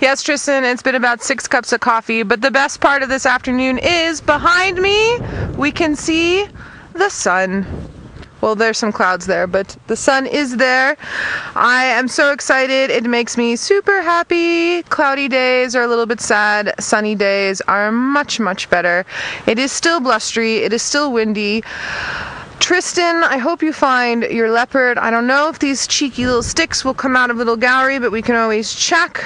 Yes, Tristan, it's been about 6 cups of coffee, but the best part of this afternoon is behind me, we can see the sun. Well, there's some clouds there, but the sun is there. I am so excited. It makes me super happy. Cloudy days are a little bit sad. Sunny days are much, much better. It is still blustery. It is still windy. Tristan, I hope you find your leopard. I don't know if these cheeky little sticks will come out of Little Gowrie, but we can always check.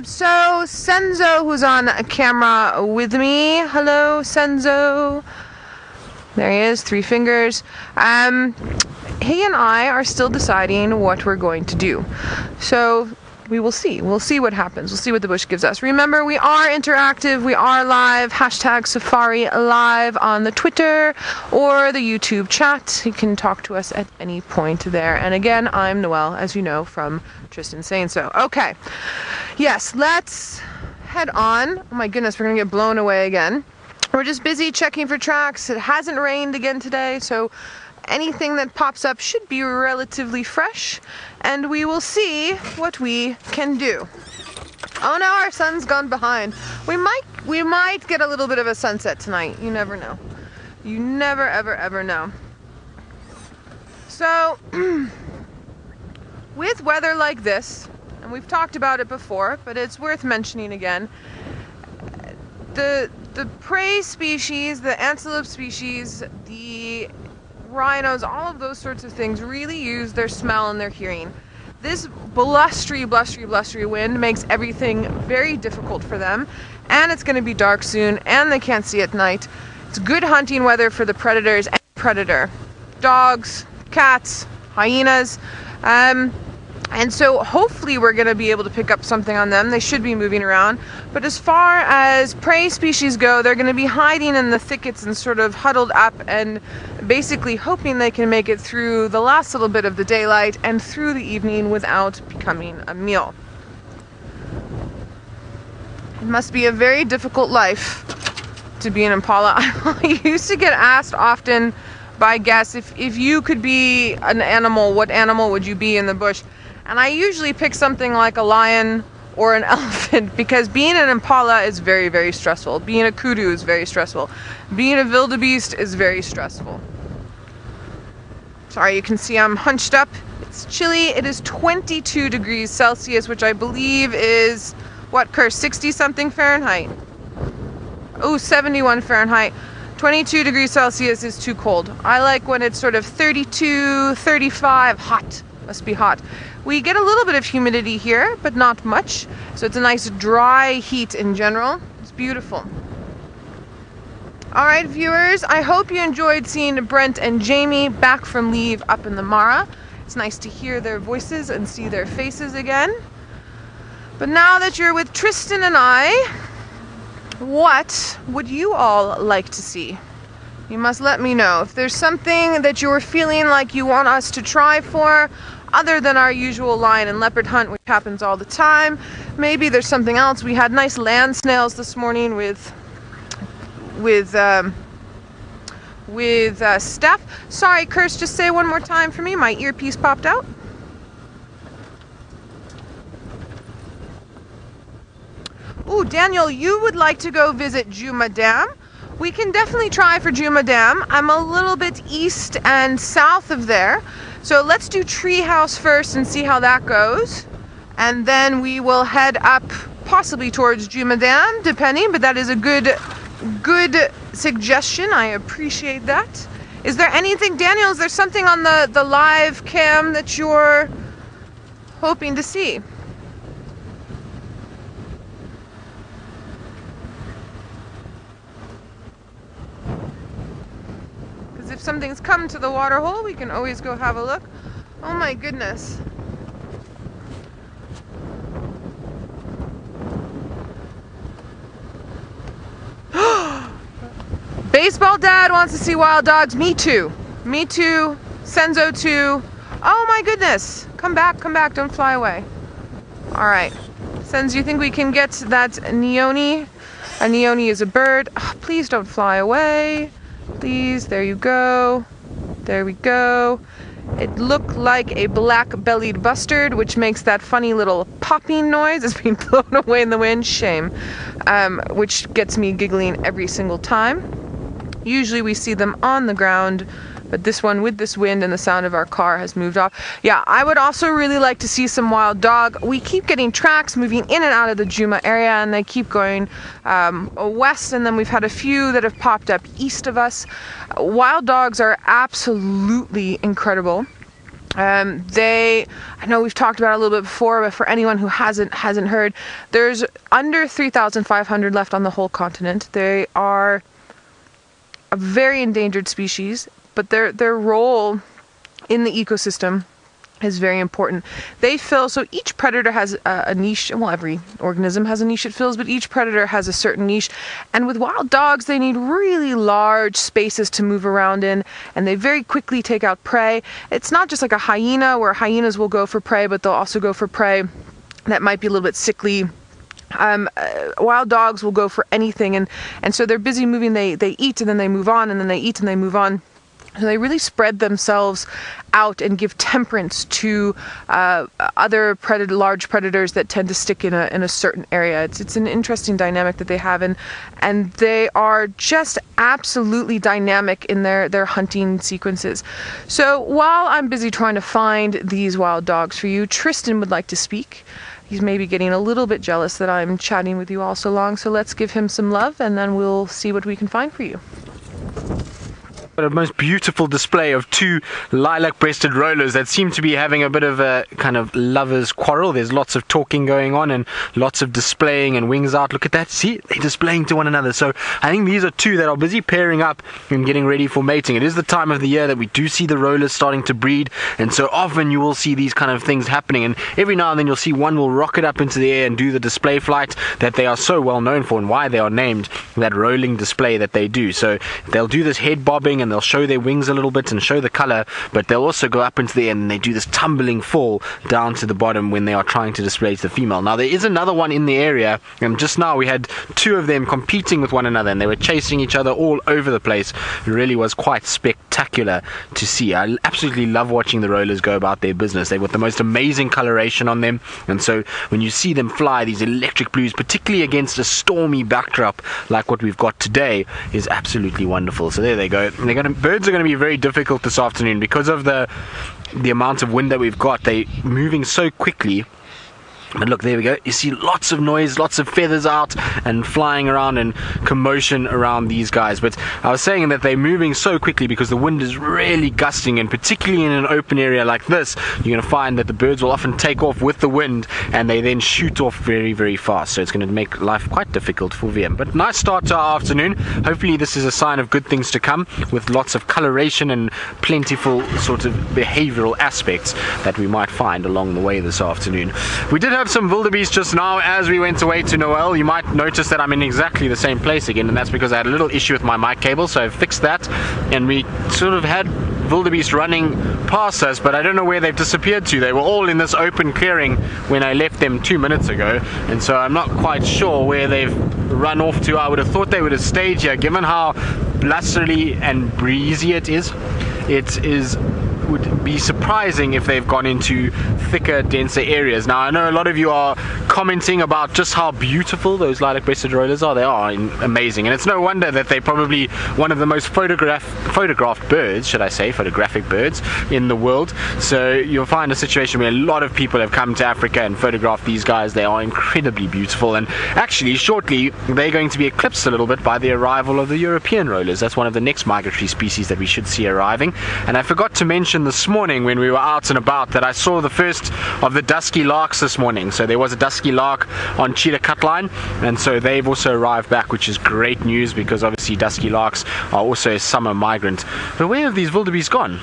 So Senzo, who's on camera with me. Hello, Senzo. There he is, 3 fingers. He and I are still deciding what we're going to do. So we will see. We'll see what happens. We'll see what the bush gives us. Remember, we are interactive. We are live. Hashtag Safari Live on the Twitter or the YouTube chat. You can talk to us at any point there. And again, I'm Noelle, as you know, from Tristan Saying So. Okay. Yes, let's head on. Oh my goodness, we're going to get blown away again. We're just busy checking for tracks. It hasn't rained again today, so anything that pops up should be relatively fresh, and we will see what we can do. Oh no, our sun's gone behind. We might get a little bit of a sunset tonight. You never know. You never ever know. So with weather like this, and we've talked about it before, but it's worth mentioning again, the prey species, the antelope species, the rhinos, all of those sorts of things really use their smell and their hearing. This blustery wind makes everything very difficult for them, and it's going to be dark soon, and they can't see at night. It's good hunting weather for the predators and predator. Dogs, cats, hyenas, and so hopefully we're going to be able to pick up something on them. They should be moving around. But as far as prey species go, they're going to be hiding in the thickets and sort of huddled up and basically hoping they can make it through the last little bit of the daylight and through the evening without becoming a meal. It must be a very difficult life to be an impala. I used to get asked often by guests, if you could be an animal, what animal would you be in the bush? And I usually pick something like a lion or an elephant, because being an impala is very, very stressful. Being a kudu is very stressful. Being a wildebeest is very stressful. Sorry, you can see I'm hunched up. It's chilly. It is 22 degrees Celsius, which I believe is, what, Kurt, 60 something Fahrenheit? Oh, 71 Fahrenheit. 22 degrees Celsius is too cold. I like when it's sort of 32, 35, hot. Must be hot. We get a little bit of humidity here, but not much. So it's a nice dry heat in general. It's beautiful. All right, viewers, I hope you enjoyed seeing Brent and Jamie back from leave up in the Mara. It's nice to hear their voices and see their faces again. But now that you're with Tristan and I, what would you all like to see? You must let me know. If there's something that you're feeling like you want us to try for, other than our usual lion and leopard hunt, which happens all the time, maybe there's something else. We had nice land snails this morning with Steph. Sorry, Kirst, just say one more time for me. My earpiece popped out. Ooh, Daniel, you would like to go visit Djuma Dam. We can definitely try for Djuma Dam. I'm a little bit east and south of there. So let's do Treehouse first and see how that goes. And then we will head up possibly towards Djuma Dam, depending, but that is a good suggestion. I appreciate that. Is there anything, Daniel, is there something on the live cam that you're hoping to see? Because if something's come to the water hole, we can always go have a look. Oh my goodness. Baseball Dad wants to see wild dogs. Me too. Me too. Senzo too. Oh my goodness. Come back, don't fly away. Alright. Senz, you think we can get that neone? A neone is a bird. Oh, please don't fly away. Please, there you go. There we go. It looked like a black-bellied bustard, which makes that funny little popping noise. It's being blown away in the wind. Shame. Which gets me giggling every single time. Usually we see them on the ground, but this one, with this wind and the sound of our car, has moved off. Yeah, I would also really like to see some wild dog. We keep getting tracks moving in and out of the Djuma area, and they keep going west, and then we've had a few that have popped up east of us. Wild dogs are absolutely incredible. I know we've talked about it a little bit before, but for anyone who hasn't heard, there's under 3,500 left on the whole continent. They are a very endangered species, but their role in the ecosystem is very important. They fill, so each predator has a niche. Well, every organism has a niche it fills, but each predator has a certain niche. And with wild dogs, they need really large spaces to move around in, and they very quickly take out prey. It's not just like a hyena, where hyenas will go for prey, but they'll also go for prey that might be a little bit sickly. Wild dogs will go for anything, and so they're busy moving. They eat and then they move on, and then they eat and they move on. So they really spread themselves out and give temperance to other large predators that tend to stick in a certain area. It's an interesting dynamic that they have, and they are just absolutely dynamic in their hunting sequences. So while I'm busy trying to find these wild dogs for you, Tristan would like to speak. He's maybe getting a little bit jealous that I'm chatting with you all so long, so let's give him some love, and then we'll see what we can find for you. A most beautiful display of two lilac-breasted rollers that seem to be having a bit of a kind of lover's quarrel. There's lots of talking going on and lots of displaying and wings out. Look at that. See, they're displaying to one another. So I think these are two that are busy pairing up and getting ready for mating. It is the time of the year that we do see the rollers starting to breed, and so often you will see these kind of things happening, and every now and then you'll see one will rocket up into the air and do the display flight that they are so well known for, and why they are named that rolling display that they do. So they'll do this head bobbing, and they'll show their wings a little bit and show the color, but they'll also go up into the air and they do this tumbling fall down to the bottom when they are trying to display to the female. Now there is another one in the area, and just now we had two of them competing with one another, and they were chasing each other all over the place. It really was quite spectacular to see. I absolutely love watching the rollers go about their business. They've got the most amazing coloration on them, and so when you see them fly these electric blues, particularly against a stormy backdrop like what we've got today, is absolutely wonderful. So there they go. Birds are going to be very difficult this afternoon because of the amount of wind that we've got. They're moving so quickly, But look, there we go. You see lots of noise, lots of feathers out and flying around and commotion around these guys. But I was saying that they're moving so quickly because the wind is really gusting, and particularly in an open area like this, you're going to find that the birds will often take off with the wind and they then shoot off very, very fast. So it's going to make life quite difficult for VM. But nice start to our afternoon. Hopefully this is a sign of good things to come, with lots of coloration and plentiful sort of behavioral aspects that we might find along the way this afternoon. We did have some wildebeest just now as we went away to Noel. You might notice that I'm in exactly the same place again, and that's because I had a little issue with my mic cable, so I fixed that, and we sort of had wildebeest running past us, but I don't know where they've disappeared to. They were all in this open clearing when I left them 2 minutes ago, and so I'm not quite sure where they've run off to. I would have thought they would have stayed here, given how blustery and breezy it is. Would be surprising if they've gone into thicker, denser areas. Now I know a lot of you are commenting about just how beautiful those lilac-breasted rollers are. They are amazing, and it's no wonder that they're probably one of the most photographed birds, should I say, photographic birds in the world. So you'll find a situation where a lot of people have come to Africa and photographed these guys. They are incredibly beautiful, and actually shortly they're going to be eclipsed a little bit by the arrival of the European rollers. That's one of the next migratory species that we should see arriving. And I forgot to mention this morning when we were out and about that I saw the first of the dusky larks this morning. So there was a dusky lark on Cheetah Cutline, and so they've also arrived back, which is great news because obviously dusky larks are also a summer migrant. But where have these wildebeest gone?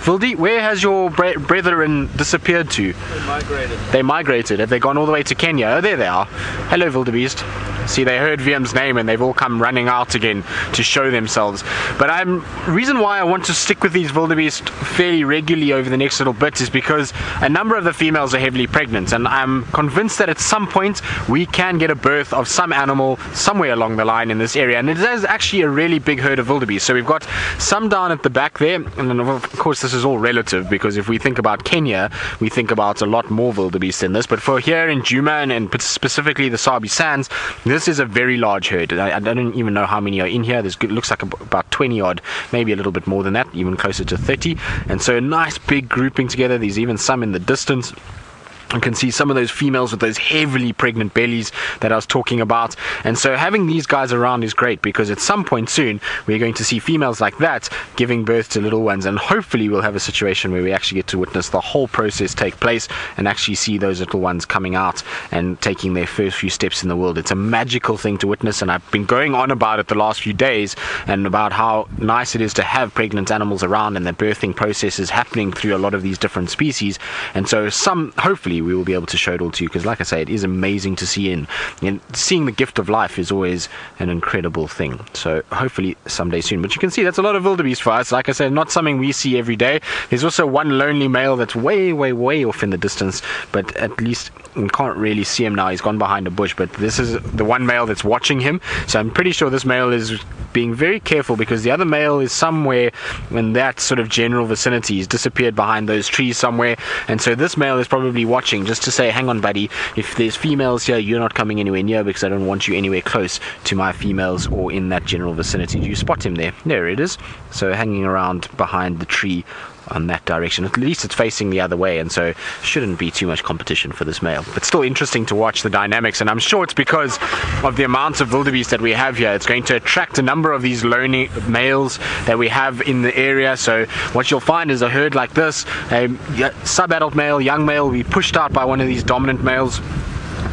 Vildi, where has your brethren disappeared to? They migrated. They migrated. Have they gone all the way to Kenya? Oh, there they are. Hello, wildebeest. See, they heard VM's name and they've all come running out again to show themselves. But reason why I want to stick with these wildebeest fairly regularly over the next little bit is because a number of the females are heavily pregnant, and I'm convinced that at some point we can get a birth of some animal somewhere along the line in this area, and it is actually a really big herd of wildebeest. So we've got some down at the back there, and then of course this is all relative because if we think about Kenya, we think about a lot more wildebeest than this. But for here in Djuma and specifically the Sabi Sands, this is a very large herd. I don't even know how many are in here. There's looks like about 20 odd, maybe a little bit more than that, even closer to 30. And so a nice big grouping together. There's even some in the distance. You can see some of those females with those heavily pregnant bellies that I was talking about. And so having these guys around is great because at some point soon we're going to see females like that giving birth to little ones, and hopefully we'll have a situation where we actually get to witness the whole process take place and actually see those little ones coming out and taking their first few steps in the world. It's a magical thing to witness, and I've been going on about it the last few days and about how nice it is to have pregnant animals around and the birthing process is happening through a lot of these different species. And so hopefully we will be able to show it all to you, because like I say, it is amazing to see and seeing the gift of life is always an incredible thing. So hopefully someday soon. But you can see that's a lot of wildebeest for us. Like I said, not something we see every day. There's also one lonely male that's way off in the distance, but at least you can't really see him now. He's gone behind a bush, but this is the one male that's watching him. So I'm pretty sure this male is being very careful because the other male is somewhere in that sort of general vicinity. He's disappeared behind those trees somewhere, and so this male is probably watching just to say, hang on buddy, if there's females here, you're not coming anywhere near because I don't want you anywhere close to my females or in that general vicinity. Do you spot him there? There it is. So hanging around behind the tree on that direction. At least it's facing the other way, and so shouldn't be too much competition for this male. But still interesting to watch the dynamics, and I'm sure it's because of the amounts of wildebeest that we have here. It's going to attract a number of these lonely males that we have in the area. So what you'll find is a herd like this, a sub-adult male, young male will be pushed out by one of these dominant males,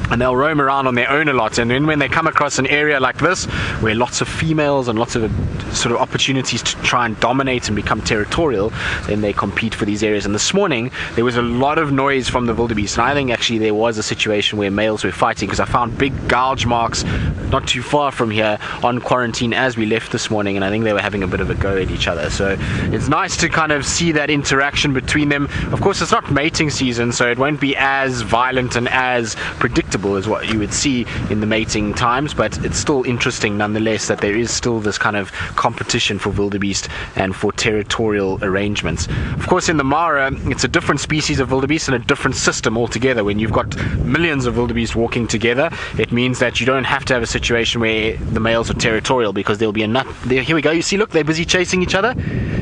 and they'll roam around on their own a lot. And then when they come across an area like this where lots of females and lots of sort of opportunities to try and dominate and become territorial, then they compete for these areas. And this morning there was a lot of noise from the wildebeest, and I think actually there was a situation where males were fighting, because I found big gouge marks not too far from here on quarantine as we left this morning, and I think they were having a bit of a go at each other. So it's nice to kind of see that interaction between them. Of course it's not mating season, so it won't be as violent and as predictable as what you would see in the mating times, but it's still interesting nonetheless that there is still this kind of competition for wildebeest and for territorial arrangements. Of course in the Mara it's a different species of wildebeest and a different system altogether. When you've got millions of wildebeest walking together, it means that you don't have to have a situation where the males are territorial, because there'll be a nut there. Here we go, you see, look, they're busy chasing each other.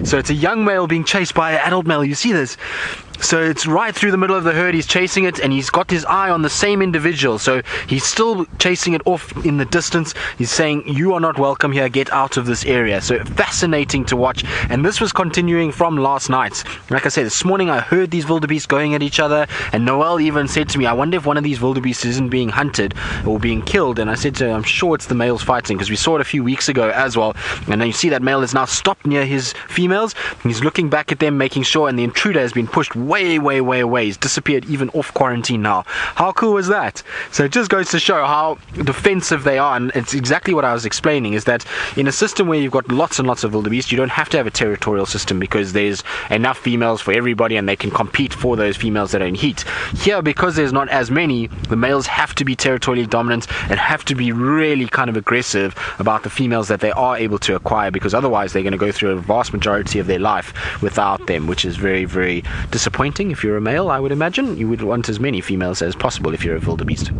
So it's a young male being chased by an adult male. You see this? So it's right through the middle of the herd. He's chasing it, and he's got his eye on the same individual. So he's still chasing it off in the distance. He's saying, "You are not welcome here. Get out of this area." So fascinating to watch. And this was continuing from last night. Like I said, this morning I heard these wildebeest going at each other, and Noel even said to me, "I wonder if one of these wildebeest isn't being hunted or being killed." And I said to him, "I'm sure it's the males fighting, because we saw it a few weeks ago as well." And then you see that male is now stopped near his females. He's looking back at them, making sure, and the intruder has been pushed way away. He's disappeared, even off quarantine now. How cool was that? So it just goes to show how defensive they are, and it's exactly what I was explaining, is that in a system where you've got lots and lots of wildebeest, you don't have to have a territorial system, because there's enough females for everybody and they can compete for those females that are in heat. Here, because there's not as many, the males have to be territorially dominant and have to be really kind of aggressive about the females that they are able to acquire, because otherwise they're going to go through a vast majority of their life without them, which is very, very disappointing. If you're a male, I would imagine you would want as many females as possible if you're a wildebeest.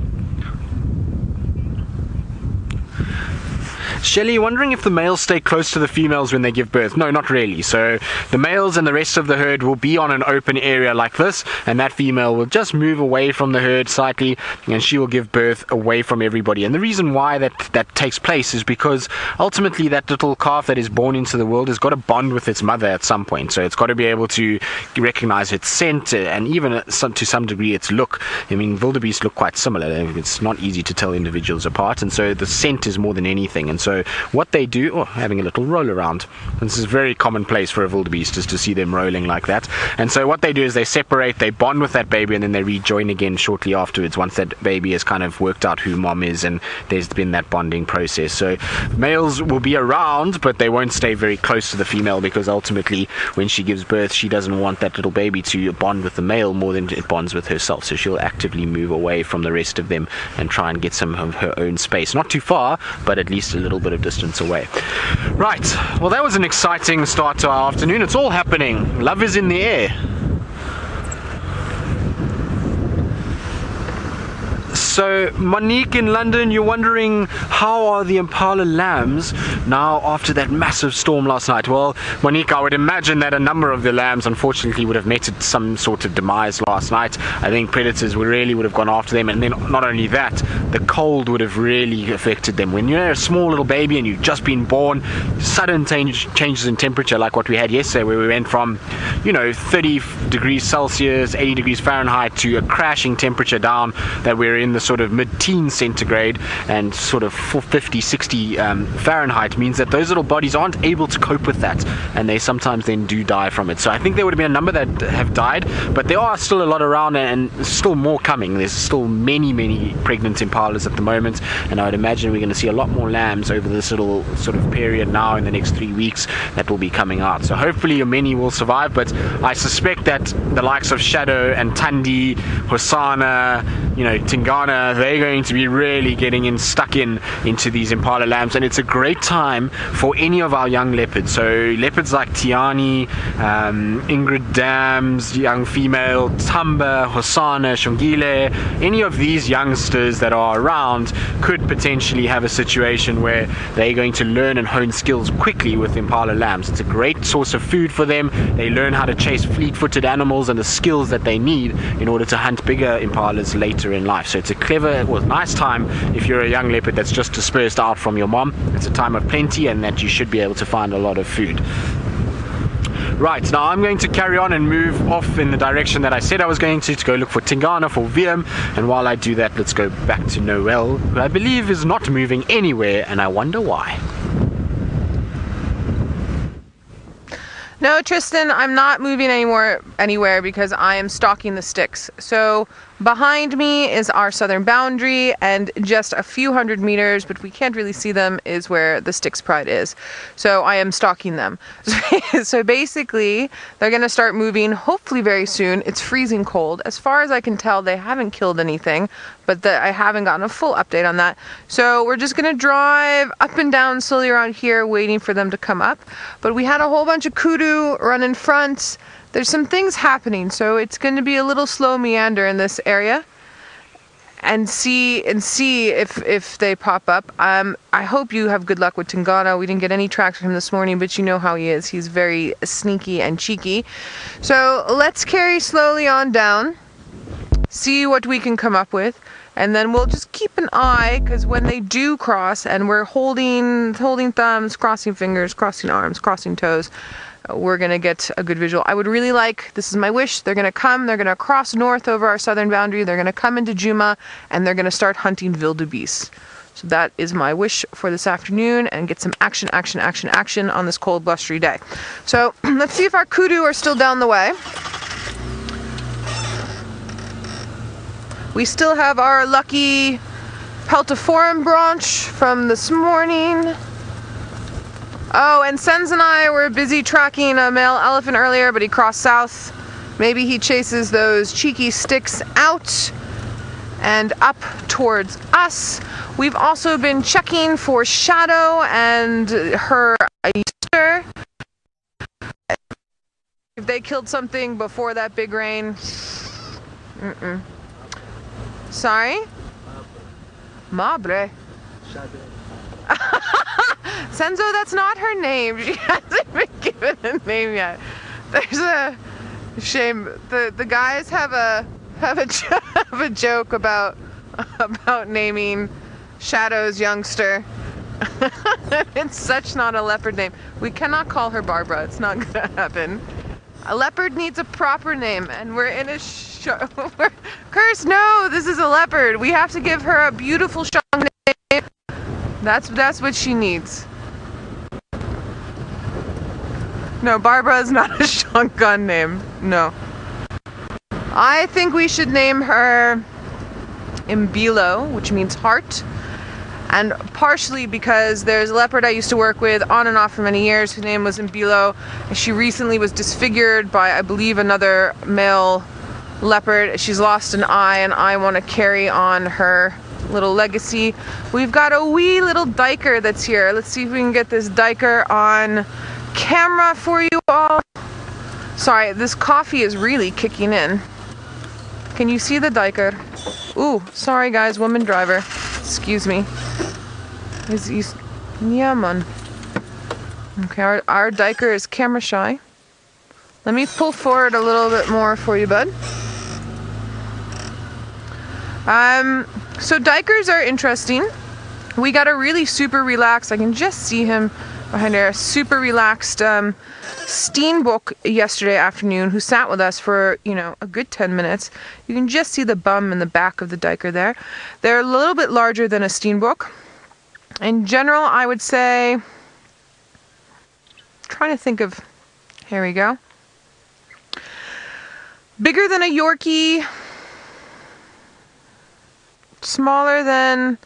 Shelley, wondering if the males stay close to the females when they give birth? No, not really. So the males and the rest of the herd will be on an open area like this, and that female will just move away from the herd slightly, and she will give birth away from everybody. And the reason why that takes place is because ultimately that little calf that is born into the world has got to bond with its mother at some point. So it's got to be able to recognize its scent, and even to some degree its look. I mean, wildebeest look quite similar. It's not easy to tell individuals apart, and so the scent is more than anything. And so what they do, having a little roll around. This is very commonplace for a wildebeest, is to see them rolling like that. And so what they do is they separate, they bond with that baby, and then they rejoin again shortly afterwards, once that baby has kind of worked out who mom is and there's been that bonding process. So males will be around, but they won't stay very close to the female, because ultimately when she gives birth, she doesn't want that little baby to bond with the male more than it bonds with herself. So she'll actively move away from the rest of them and try and get some of her own space. Not too far, but at least a little bit of distance away. Right, well, that was an exciting start to our afternoon. It's all happening. Love is in the air. So Monique in London, you're wondering, how are the impala lambs now after that massive storm last night? Well, Monique, I would imagine that a number of the lambs unfortunately would have met some sort of demise last night. I think predators really would have gone after them, and then not only that, the cold would have really affected them. When you're a small little baby and you've just been born, sudden changes in temperature like what we had yesterday, where we went from 30 degrees Celsius, 80 degrees Fahrenheit, to a crashing temperature down that we're in the sort of mid-teen centigrade and sort of 50, 60 Fahrenheit, means that those little bodies aren't able to cope with that, and they sometimes then do die from it. So I think there would have been a number that have died, but there are still a lot around, and still more coming. There's still many pregnant impalas at the moment, and I would imagine we're going to see a lot more lambs over this little sort of period now in the next 3 weeks that will be coming out. So hopefully many will survive, but I suspect that the likes of Shadow and Tandi, Hosanna, Tingana, they're going to be really getting stuck into these impala lambs, and it's a great time for any of our young leopards. So leopards like Tiani, Ingrid Dam's young female, Tamba, Hosanna, Shongile, any of these youngsters that are around could potentially have a situation where they're going to learn and hone skills quickly with impala lambs. It's a great source of food for them. They learn how to chase fleet-footed animals and the skills that they need in order to hunt bigger impalas later in life. So it's a clever, nice time if you're a young leopard that's just dispersed out from your mom. It's a time of plenty, and that you should be able to find a lot of food. Right, now I'm going to carry on and move off in the direction that I said I was going to go look for Tingana, for Wiem, and while I do that, let's go back to Noel, who I believe is not moving anywhere, and I wonder why. No, Tristan, I'm not moving anywhere because I am stalking the sticks. So behind me is our southern boundary, and just a few hundred meters, but we can't really see them, is where the Styx Pride is. So I am stalking them. So basically, they're going to start moving hopefully very soon. It's freezing cold. As far as I can tell, they haven't killed anything, but I haven't gotten a full update on that. So we're just going to drive up and down slowly around here, waiting for them to come up. But we had a whole bunch of kudu run in front. There's some things happening, so it's going to be a little slow meander in this area. and see if they pop up. I hope you have good luck with Tingana. We didn't get any tracks from him this morning, but you know how he is. He's very sneaky and cheeky. So let's carry slowly on down, see what we can come up with, and then we'll just keep an eye, because when they do cross, and we're holding thumbs, crossing fingers, crossing arms, crossing toes, we're going to get a good visual. I would really like, this is my wish, they're going to cross north over our southern boundary, they're going to come into Djuma, and they're going to start hunting wildebeest. So that is my wish for this afternoon, and get some action on this cold, blustery day. So let's see if our kudu are still down the way. We still have our lucky peltiforum branch from this morning. Oh, and Sens and I were busy tracking a male elephant earlier, but he crossed south. Maybe he chases those cheeky sticks out and up towards us. We've also been checking for Shadow and her sister. If they killed something before that big rain. Sorry? Mabre. Senzo, that's not her name. She hasn't been given a name yet. There's a shame. The guys have a joke about naming Shadow's youngster. It's such not a leopard name. We cannot call her Barbara. It's not gonna happen. A leopard needs a proper name, and we're in a show. Curse, no, this is a leopard. We have to give her a beautiful strong name. That's what she needs. No, Barbara is not a Shangan name. No. I think we should name her Imbilo, which means heart. And partially because there's a leopard I used to work with on and off for many years whose name was Imbilo. And she recently was disfigured by, I believe, another male leopard. She's lost an eye, and I want to carry on her little legacy. We've got a wee little diker that's here. Let's see if we can get this diker on camera for you all. Sorry, this coffee is really kicking in. Can you see the diker? Ooh, sorry guys, woman driver. Excuse me. He's yeah, man. Okay, our diker is camera shy. Let me pull forward a little bit more for you, bud. So dikers are interesting. We got a really super relaxed, I can just see him behind there, super relaxed Steenbok yesterday afternoon who sat with us for, a good 10 minutes. You can just see the bum in the back of the diker there. They're a little bit larger than a Steenbok. In general, I would say, trying to think of, here we go. Bigger than a Yorkie, smaller than,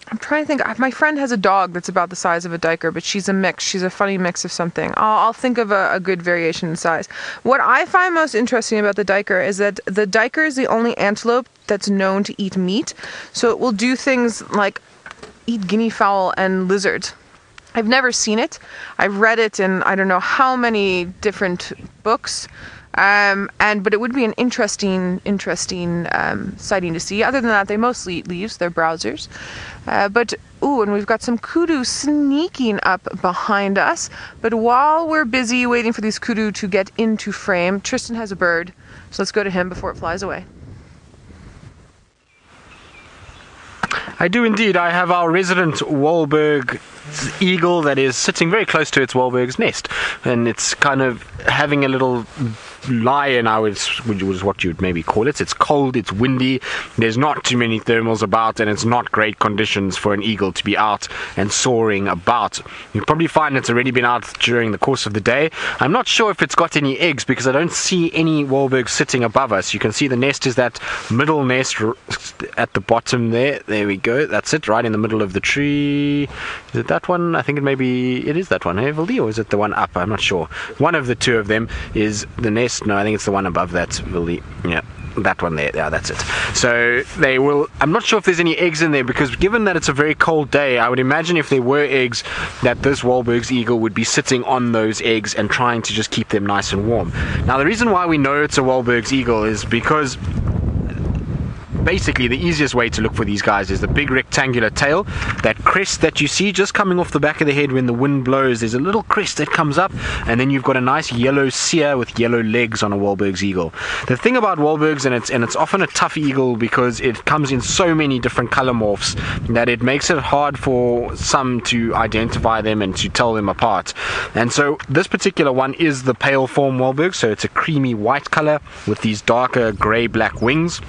I'm trying to think, my friend has a dog that's about the size of a diker, but she's a mix. She's a funny mix of something. I'll think of a good variation in size. What I find most interesting about the diker is that the diker is the only antelope that's known to eat meat. So it will do things like eat guinea fowl and lizards. I've never seen it. I've read it in I don't know how many different books. But it would be an interesting sighting to see. Other than that, they mostly eat leaves. They're browsers. And we've got some kudu sneaking up behind us. But while we're busy waiting for these kudu to get into frame, Tristan has a bird. So let's go to him before it flies away. I do indeed. I have our resident Wahlberg eagle that is sitting very close to its Wahlberg's nest, and it's kind of having a little lie-in, which was what you'd maybe call it. It's cold, it's windy, there's not too many thermals about, and it's not great conditions for an eagle to be out and soaring about. You'll probably find it's already been out during the course of the day. I'm not sure if it's got any eggs because I don't see any Wahlbergs sitting above us. You can see the nest is that middle nest at the bottom there. There we go. That's it, right in the middle of the tree. Is it that one? I think it is that one, hey, Vildi, or is it the one up? I'm not sure. One of the two of them is the nest. No, I think it's the one above that, Vildi. Yeah, that one there. Yeah, that's it. So they will, I'm not sure if there's any eggs in there because given that it's a very cold day, I would imagine if there were eggs that this Wahlberg's eagle would be sitting on those eggs and trying to just keep them nice and warm. Now the reason why we know it's a Wahlberg's eagle is because given that it's a very cold day, I would imagine if there were eggs that this Wahlberg's eagle would be sitting on those eggs and trying to just keep them nice and warm. Now the reason why we know it's a Wahlberg's eagle is because given that it's a very cold day, I would imagine if there were eggs that this Wahlberg's eagle would be sitting on those eggs and trying to just keep them nice and warm. Now the reason why we know it's a Wahlberg's eagle is because basically the easiest way to look for these guys is the big rectangular tail, that crest that you see just coming off the back of the head when the wind blows. There's a little crest that comes up, and then you've got a nice yellow sear with yellow legs on a Wahlberg's eagle. The thing about Wahlberg's, and it's often a tough eagle because it comes in so many different color morphs that it makes it hard for some to identify them and to tell them apart. And so this particular one is the pale form Wahlberg, so it's a creamy white color with these darker gray-black wings,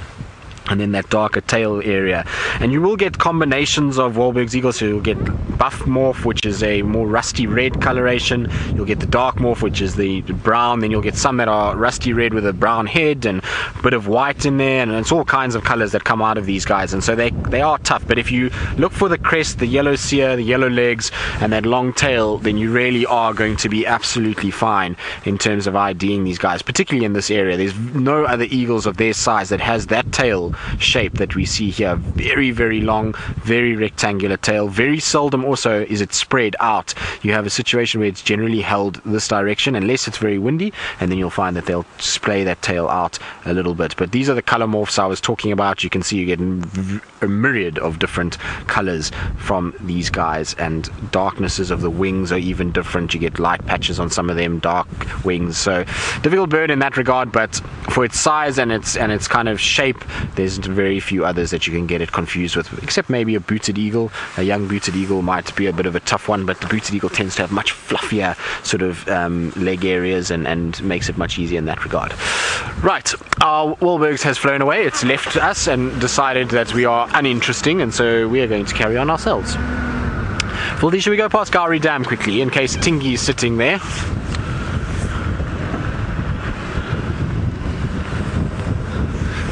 and then that darker tail area. And you will get combinations of Wahlberg's eagles, so you'll get buff morph, which is a more rusty red coloration. You'll get the dark morph, which is the brown. Then you'll get some that are rusty red with a brown head and a bit of white in there, and it's all kinds of colors that come out of these guys. And so they are tough, but if you look for the crest, the yellow sear, the yellow legs, and that long tail, then you really are going to be absolutely fine in terms of IDing these guys, particularly in this area. There's no other eagles of their size that has that tail shape that we see here. Very, very long, very rectangular tail. Very seldom also is it spread out. You have a situation where it's generally held this direction unless it's very windy, and then you'll find that they'll splay that tail out a little bit. But these are the color morphs I was talking about. You can see you get a myriad of different colors from these guys, and darknesses of the wings are even different. You get light patches on some of them, dark wings. So difficult bird in that regard, but for its size and its kind of shape, there's very few others that you can get it confused with, except maybe a booted eagle. A young booted eagle might be a bit of a tough one, but the booted eagle tends to have much fluffier sort of leg areas and makes it much easier in that regard. Right, our Wahlbergs has flown away. It's left us and decided that we are uninteresting, and so we are going to carry on ourselves. Fuldy, should we go past Gowrie Dam quickly in case Tingy is sitting there?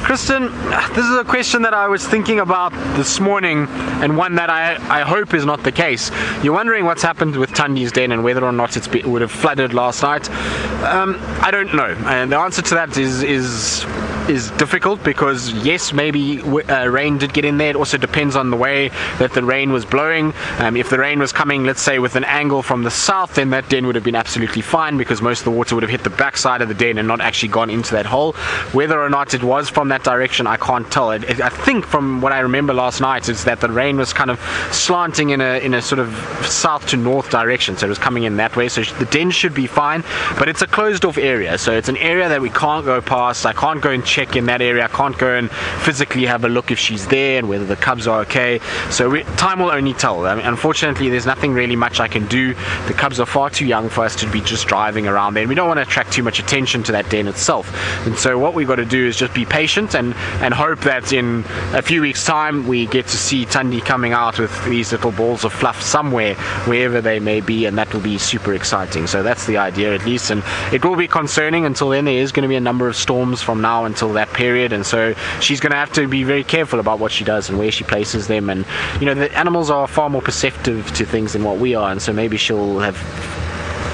Kristen, this is a question that I was thinking about this morning, and one that I hope is not the case. You're wondering what's happened with Tundi's Den and whether or not it would have flooded last night. I don't know, and the answer to that is difficult, because yes, maybe rain did get in there. It also depends on the way that the rain was blowing. If the rain was coming, let's say, with an angle from the south, then that den would have been absolutely fine, because most of the water would have hit the back side of the den and not actually gone into that hole. Whether or not it was from that direction, I can't tell. I think from what I remember last night is that the rain was kind of slanting in a sort of south to north direction, so it was coming in that way. So the den should be fine, but it's a closed off area, so it's an area that we can't go past. I can't go and check in that area. I can't go and physically have a look if she's there and whether the cubs are okay. So time will only tell. I mean, unfortunately, there's nothing really much I can do. The cubs are far too young for us to be just driving around there, and we don't want to attract too much attention to that den itself. And so what we've got to do is just be patient and hope that in a few weeks' time we get to see Tundi coming out with these little balls of fluff somewhere, wherever they may be, and that will be super exciting. So that's the idea, at least, and it will be concerning until then. There is going to be a number of storms from now until that period, and so she's going to have to be very careful about what she does and where she places them. And you know, the animals are far more perceptive to things than what we are, and so maybe she'll have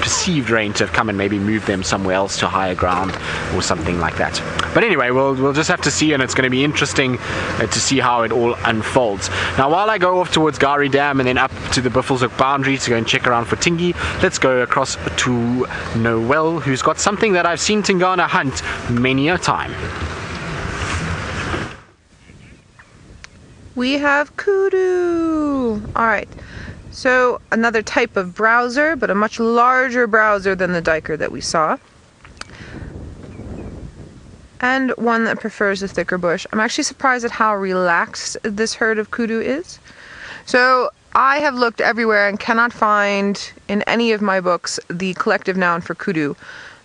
perceived rain to have come and maybe move them somewhere else to higher ground or something like that. But anyway, we'll just have to see, and it's going to be interesting to see how it all unfolds. Now, while I go off towards Gowrie Dam and then up to the Buffelshoek boundary to go and check around for Tingy, let's go across to Noel, who's got something that I've seen Tingana hunt many a time. We have kudu. All right. So another type of browser, but a much larger browser than the diker that we saw. And one that prefers a thicker bush. I'm actually surprised at how relaxed this herd of kudu is. So I have looked everywhere and cannot find in any of my books the collective noun for kudu.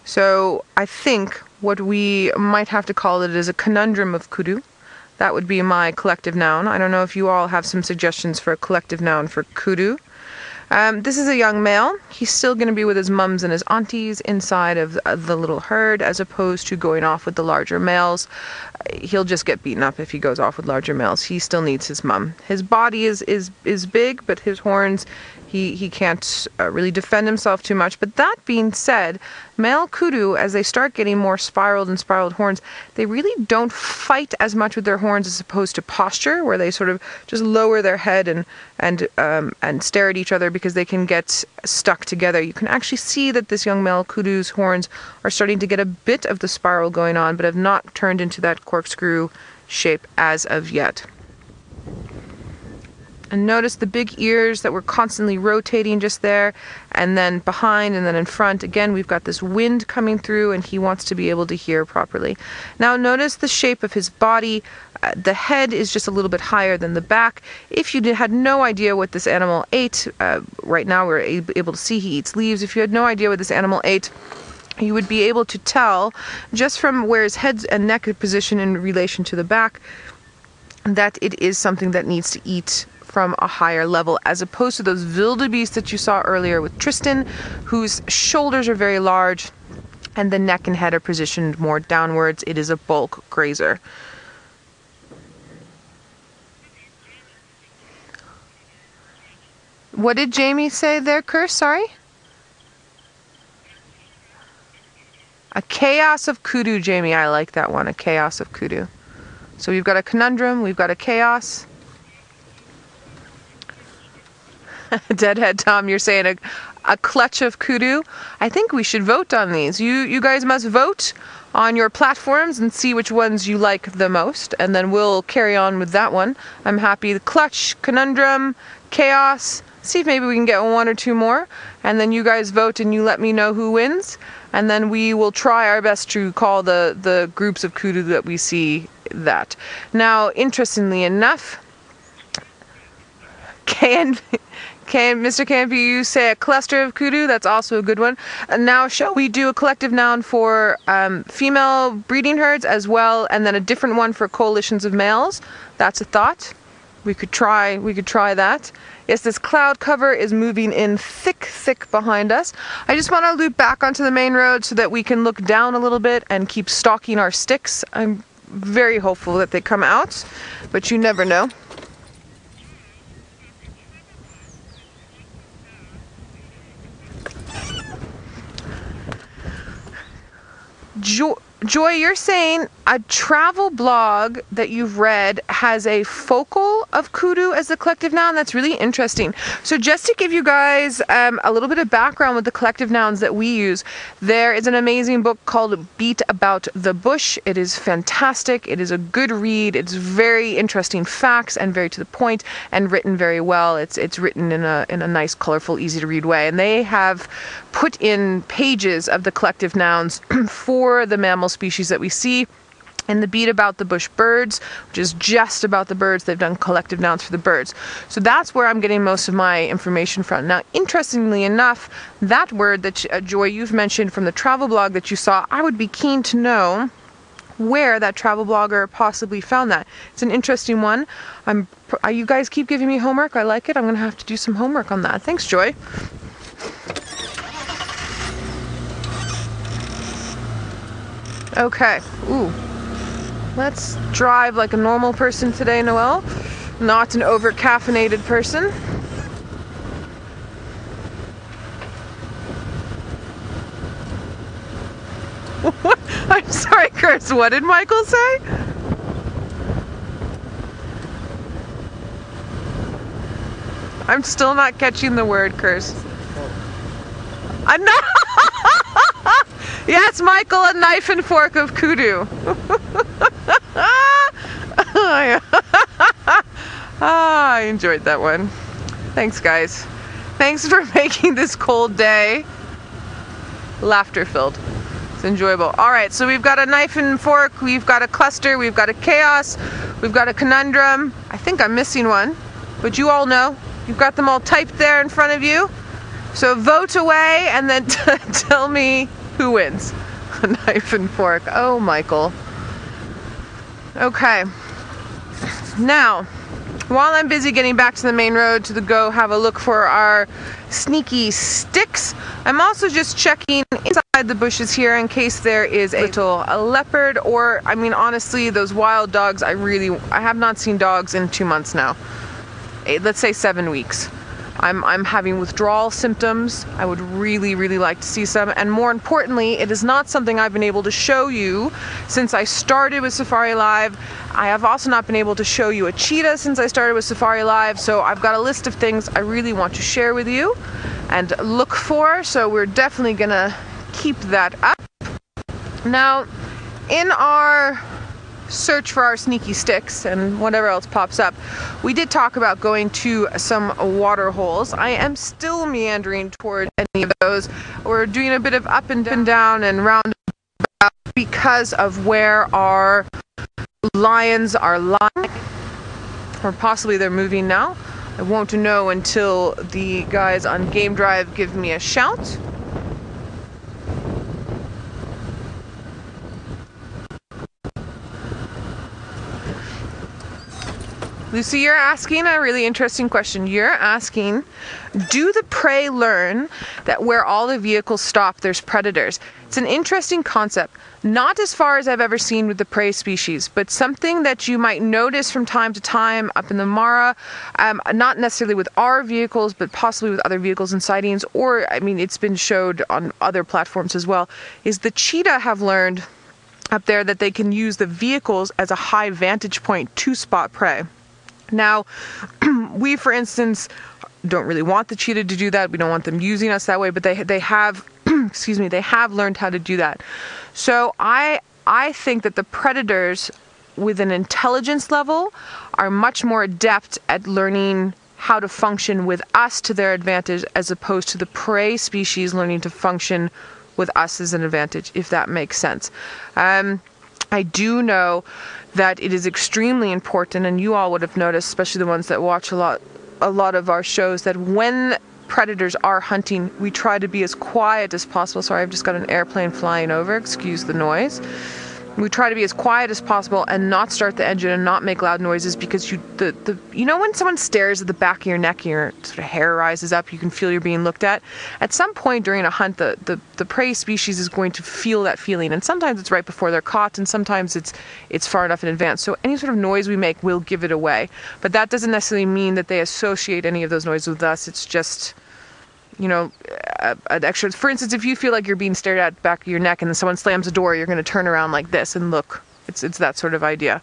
So I think what we might have to call it is a conundrum of kudu. That would be my collective noun. I don't know if you all have some suggestions for a collective noun for kudu. This is a young male. He's still going to be with his mums and his aunties inside of the little herd, as opposed to going off with the larger males. He'll just get beaten up if he goes off with larger males. He still needs his mum. His body is big, but his horns, he can't really defend himself too much. But that being said, male kudu, as they start getting more spiraled horns, they really don't fight as much with their horns as opposed to posture, where they sort of just lower their head and stare at each other because they can get stuck together. You can actually see that this young male kudu's horns are starting to get a bit of the spiral going on, but have not turned into that corkscrew shape as of yet. And notice the big ears that were constantly rotating just there, and then behind and then in front. Again, we've got this wind coming through, and he wants to be able to hear properly. Now notice the shape of his body. The head is just a little bit higher than the back. If you had no idea what this animal ate, right now we're able to see he eats leaves. If you had no idea what this animal ate, you would be able to tell just from where his head and neck are positioned in relation to the back that it is something that needs to eat from a higher level, as opposed to those wildebeest that you saw earlier with Tristan, whose shoulders are very large and the neck and head are positioned more downwards. It is a bulk grazer. What did Jamie say there, Curse? Sorry? A chaos of kudu, Jamie. I like that one, a chaos of kudu. So we've got a conundrum, we've got a chaos. Deadhead Tom, you're saying a clutch of kudu. I think we should vote on these. You guys must vote on your platforms and see which ones you like the most, and then we'll carry on with that one. I'm happy. The clutch, conundrum, chaos. See if maybe we can get one or two more, and then you guys vote and you let me know who wins, and then we will try our best to call the groups of kudu that we see that. Now, interestingly enough, Mr. Campy, you say a cluster of kudu. That's also a good one. And now, shall we do a collective noun for female breeding herds as well, and then a different one for coalitions of males? That's a thought. We could try that. Yes, this cloud cover is moving in thick behind us. I just want to loop back onto the main road so that we can look down a little bit and keep stalking our sticks. I'm very hopeful that they come out, but you never know. Joy, you're saying a travel blog that you've read has a focal of kudu as the collective noun. That's really interesting. So just to give you guys a little bit of background with the collective nouns that we use, there is an amazing book called Beat About the Bush. It is fantastic. It is a good read. It's very interesting facts and very to the point and written very well. It's written in a nice, colorful, easy to read way. And they have put in pages of the collective nouns for the mammal species that we see. In the Beat About the Bush Birds, which is just about the birds, they've done collective nouns for the birds. So that's where I'm getting most of my information from. Now, interestingly enough, that word that Joy, you've mentioned from the travel blog that you saw, I would be keen to know where that travel blogger possibly found that. It's an interesting one. You guys keep giving me homework. I like it. I'm going to have to do some homework on that. Thanks, Joy. Okay. Ooh. Let's drive like a normal person today, Noelle. Not an over-caffeinated person. What? I'm sorry, Chris. What did Michael say? I'm still not catching the word, Chris. I'm not. Yes, Michael, a knife and fork of kudu. I enjoyed that one. Thanks, guys. Thanks for making this cold day laughter-filled. It's enjoyable. All right, so we've got a knife and fork, we've got a cluster, we've got a chaos, we've got a conundrum. I think I'm missing one, but you all know. You've got them all typed there in front of you. So vote away and then tell me who wins. A knife and fork. Oh, Michael. Okay. Now, while I'm busy getting back to the main road to go have a look for our sneaky sticks, I'm also just checking inside the bushes here in case there is a leopard or, I mean, honestly, those wild dogs, I have not seen dogs in 2 months now. Let's say 7 weeks. I'm having withdrawal symptoms. I would really like to see some, and more importantly, it is not something I've been able to show you since I started with Safari Live. I have also not been able to show you a cheetah since I started with Safari Live, so I've got a list of things I really want to share with you and look for, so we're definitely gonna keep that up. Now, in our search for our sneaky sticks and whatever else pops up. We did talk about going to some water holes. I am still meandering toward any of those. We're doing a bit of up and down and round about because of where our lions are lying, or possibly they're moving now. I won't know until the guys on Game Drive give me a shout. Lucy, you're asking a really interesting question. You're asking, do the prey learn that where all the vehicles stop, there's predators? It's an interesting concept. Not as far as I've ever seen with the prey species, but something that you might notice from time to time up in the Mara, not necessarily with our vehicles, but possibly with other vehicles and sightings, or, I mean, it's been showed on other platforms as well, is the cheetah have learned up there that they can use the vehicles as a high vantage point to spot prey. Now, we, for instance, don't really want the cheetah to do that. We don't want them using us that way, but they have, excuse me, they have learned how to do that. So I think that the predators with an intelligence level are much more adept at learning how to function with us to their advantage, as opposed to the prey species learning to function with us as an advantage, if that makes sense. I do know that it is extremely important, and you all would have noticed, especially the ones that watch a lot of our shows, that when predators are hunting, we try to be as quiet as possible. Sorry, I've just got an airplane flying over, excuse the noise. We try to be as quiet as possible and not start the engine and not make loud noises, because you know when someone stares at the back of your neck and your sort of hair rises up, you can feel you're being looked at. At some point during a hunt, the prey species is going to feel that feeling, and sometimes it's right before they're caught, and sometimes it's far enough in advance. So any sort of noise we make will give it away, but that doesn't necessarily mean that they associate any of those noises with us. It's just, you know, an extra. For instance, if you feel like you're being stared at back of your neck and then someone slams the door, you're going to turn around like this and look. It's that sort of idea.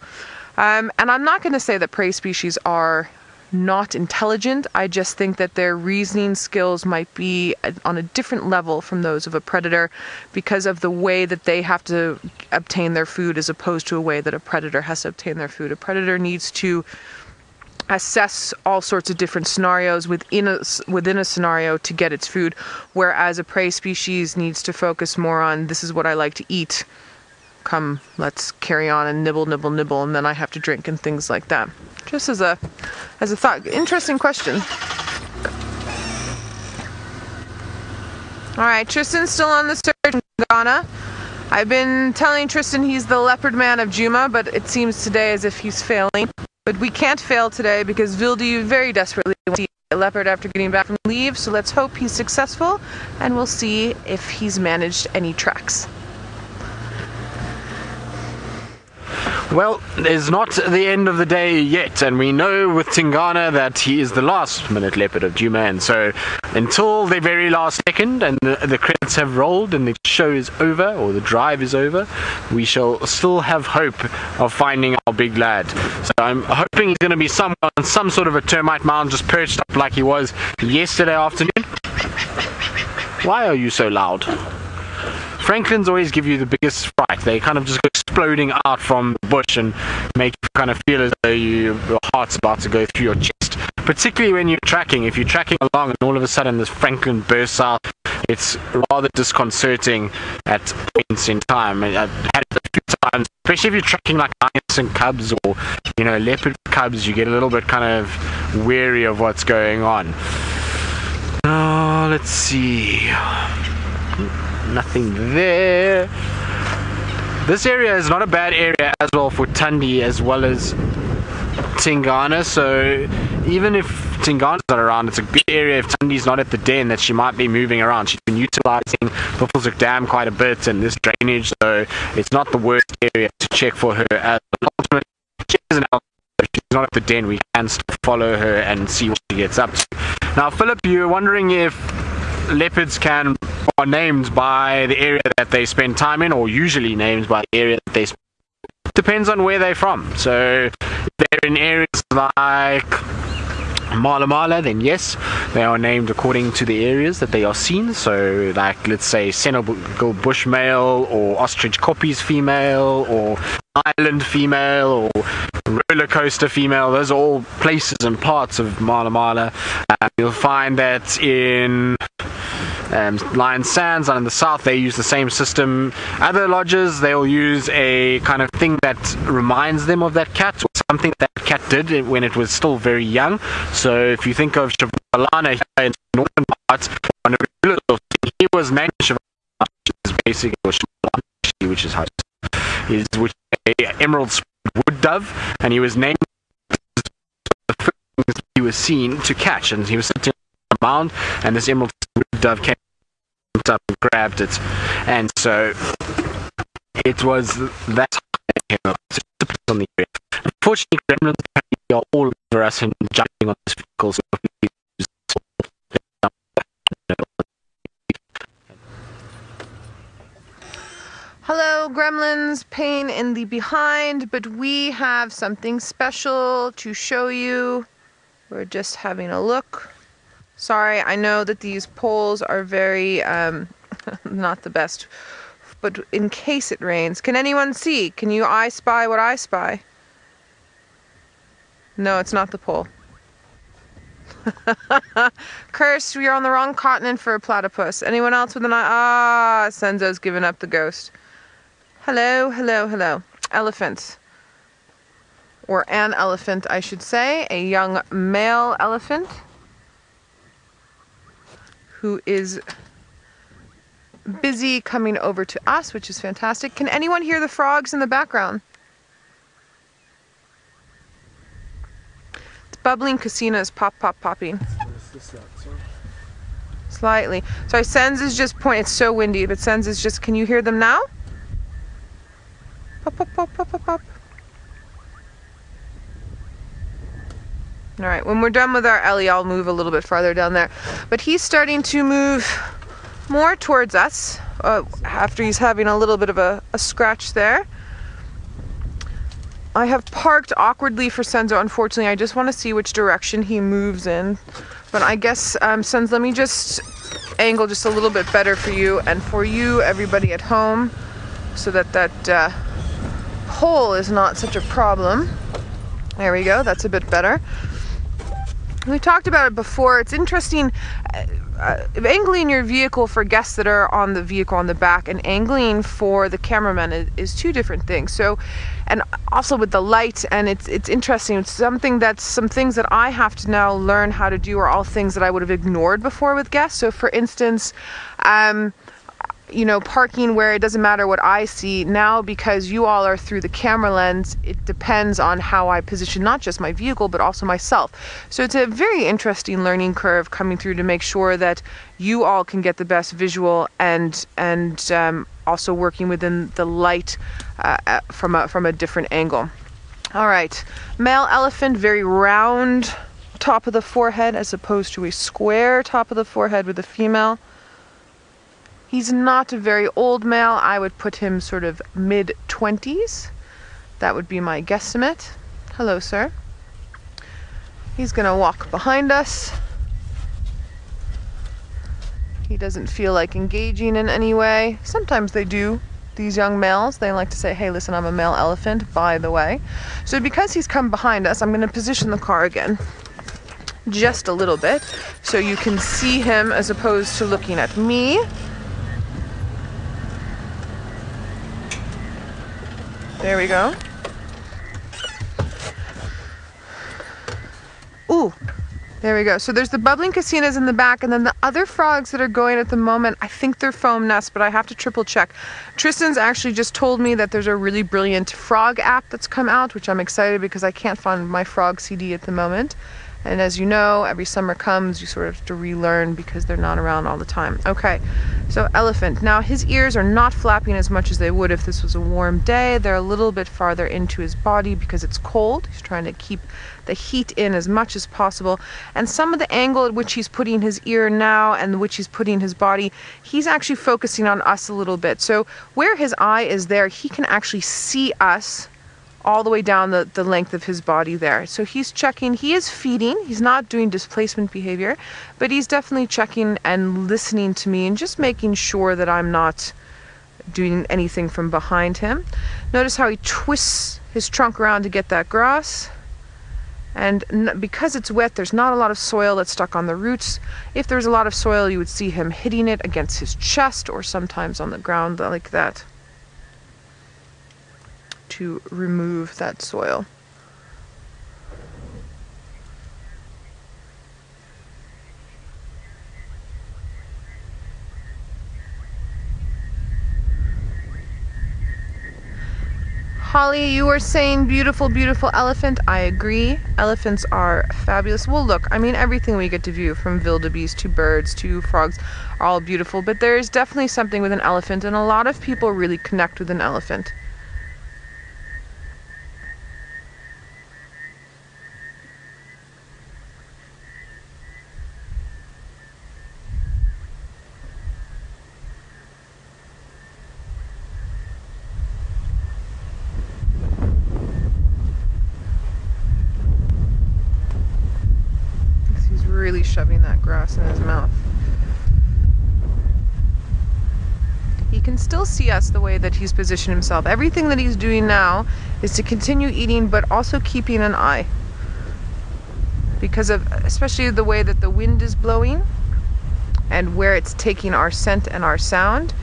And I'm not going to say that prey species are not intelligent. I just think that their reasoning skills might be on a different level from those of a predator, because of the way that they have to obtain their food as opposed to a way that a predator has to obtain their food. A predator needs to assess all sorts of different scenarios within a scenario to get its food, whereas a prey species needs to focus more on, this is what I like to eat, come, let's carry on and nibble, and then I have to drink and things like that. Just as a thought. Interesting question. Alright, Tristan's still on the search in Ghana. I've been telling Tristan he's the leopard man of Djuma, but it seems today as if he's failing. But we can't fail today because Vildi very desperately wants to see a leopard after getting back from leave, so let's hope he's successful, and we'll see if he's managed any tracks. Well, it's not the end of the day yet, and we know with Tingana that he is the last minute leopard of Djuma, and so until the very last second and the credits have rolled and the show is over, or the drive is over, we shall still have hope of finding our big lad. So I'm hoping he's going to be somewhere on some sort of a termite mound, just perched up like he was yesterday afternoon. Why are you so loud? Franklins always give you the biggest fright. They kind of just go exploding out from the bush and make you kind of feel as though your heart's about to go through your chest. Particularly when you're tracking. If you're tracking along and all of a sudden this Franklin bursts out, it's rather disconcerting at points in time. I've had it a few times, especially if you're tracking like lions and cubs, or, you know, leopard cubs. You get a little bit kind of wary of what's going on. Oh, let's see. Nothing there. This area is not a bad area as well for Tundi as well as Tingana, so even if Tingana's not around, it's a good area if Tundi's not at the den that she might be moving around. She's been utilizing Buffelshoek Dam quite a bit and this drainage, so it's not the worst area to check for her. As ultimately, she is an elk, if she's not at the den, we can still follow her and see what she gets up to. Now, Philip, you're wondering if leopards are named by the area that they spend time in, or usually named by the area that they spend. Depends on where they're from. So if they're in areas like Mala Mala, then yes, they are named according to the areas that they are seen. So, like, let's say Senegal bush male, or ostrich kopjes female, or island female, or roller coaster female. Those are all places and parts of Mala Mala. You'll find that in Lion Sands and in the south they use the same system. Other lodges, they'll use a kind of thing that reminds them of that cat, or something that cat did when it was still very young. So if you think of Shivalana here in the northern parts, he was named Shivalana, which is basically which is a emerald wood dove, and he was named the first things he was seen to catch, and he was sitting on a mound, and this emerald wood dove came up and grabbed it, and so it was that came up. So it depends on the area. Unfortunately, gremlins are all over us and jumping on this vehicle, so hello, gremlins, pain in the behind, but we have something special to show you. We're just having a look. Sorry, I know that these poles are very, not the best, but in case it rains. Can anyone see? Can you I spy what I spy? No, it's not the pole. Curse, we are on the wrong continent for a platypus. Anyone else with an eye? Ah, Senzo's given up the ghost. Hello, hello, hello. Elephant. Or an elephant, I should say. A young male elephant who is busy coming over to us, which is fantastic. Can anyone hear the frogs in the background? It's bubbling casinos, pop, pop, popping. Slightly. Sorry, Sens is just pointing. It's so windy, but Sens is just, can you hear them now? Pop, pop, pop, pop, pop, pop. All right, when we're done with our Ellie, I'll move a little bit farther down there. But he's starting to move more towards us after he's having a little bit of a scratch there. I have parked awkwardly for Senzo. Unfortunately, I just want to see which direction he moves in. But I guess, Senzo, let me just angle just a little bit better for you and for you, everybody at home, so that pole is not such a problem. There we go, that's a bit better. We talked about it before. It's interesting, angling your vehicle for guests that are on the vehicle on the back and angling for the cameraman is two different things. So, and also with the light, and it's interesting. It's some things that I have to now learn how to do are all things that I would have ignored before with guests. So for instance, you know, parking where it doesn't matter what I see now, because you all are through the camera lens, it depends on how I position not just my vehicle but also myself. So it's a very interesting learning curve coming through to make sure that you all can get the best visual and also working within the light from a different angle. All right, male elephant, very round top of the forehead as opposed to a square top of the forehead with a female. He's not a very old male. I would put him sort of mid-20s. That would be my guesstimate. Hello, sir. He's gonna walk behind us. He doesn't feel like engaging in any way. Sometimes they do. These young males, they like to say, hey, listen, I'm a male elephant, by the way. So because he's come behind us, I'm gonna position the car again just a little bit so you can see him as opposed to looking at me. There we go. Ooh, there we go. So there's the bubbling casinos in the back, and then the other frogs that are going at the moment, I think they're foam nests, but I have to triple check. Tristan's actually just told me that there's a really brilliant frog app that's come out, which I'm excited because I can't find my frog CD at the moment. And as you know, every summer comes, you sort of have to relearn because they're not around all the time. Okay, so elephant. Now his ears are not flapping as much as they would if this was a warm day. They're a little bit farther into his body because it's cold. He's trying to keep the heat in as much as possible. And some of the angle at which he's putting his ear now and which he's putting his body, he's actually focusing on us a little bit. So where his eye is there, he can actually see us all the way down the length of his body there. So he's checking, he is feeding, he's not doing displacement behavior, but he's definitely checking and listening to me and just making sure that I'm not doing anything from behind him. Notice how he twists his trunk around to get that grass. And because it's wet, there's not a lot of soil that's stuck on the roots. If there's a lot of soil, you would see him hitting it against his chest or sometimes on the ground like that to remove that soil. Holly, you were saying beautiful, beautiful elephant. I agree. Elephants are fabulous. Well, look, I mean, everything we get to view, from wildebeest to birds to frogs, are all beautiful. But there is definitely something with an elephant, and a lot of people really connect with an elephant. Really shoving that grass in his mouth. He can still see us the way that he's positioned himself. Everything that he's doing now is to continue eating, but also keeping an eye. Because of especially the way that the wind is blowing and where it's taking our scent and our sound,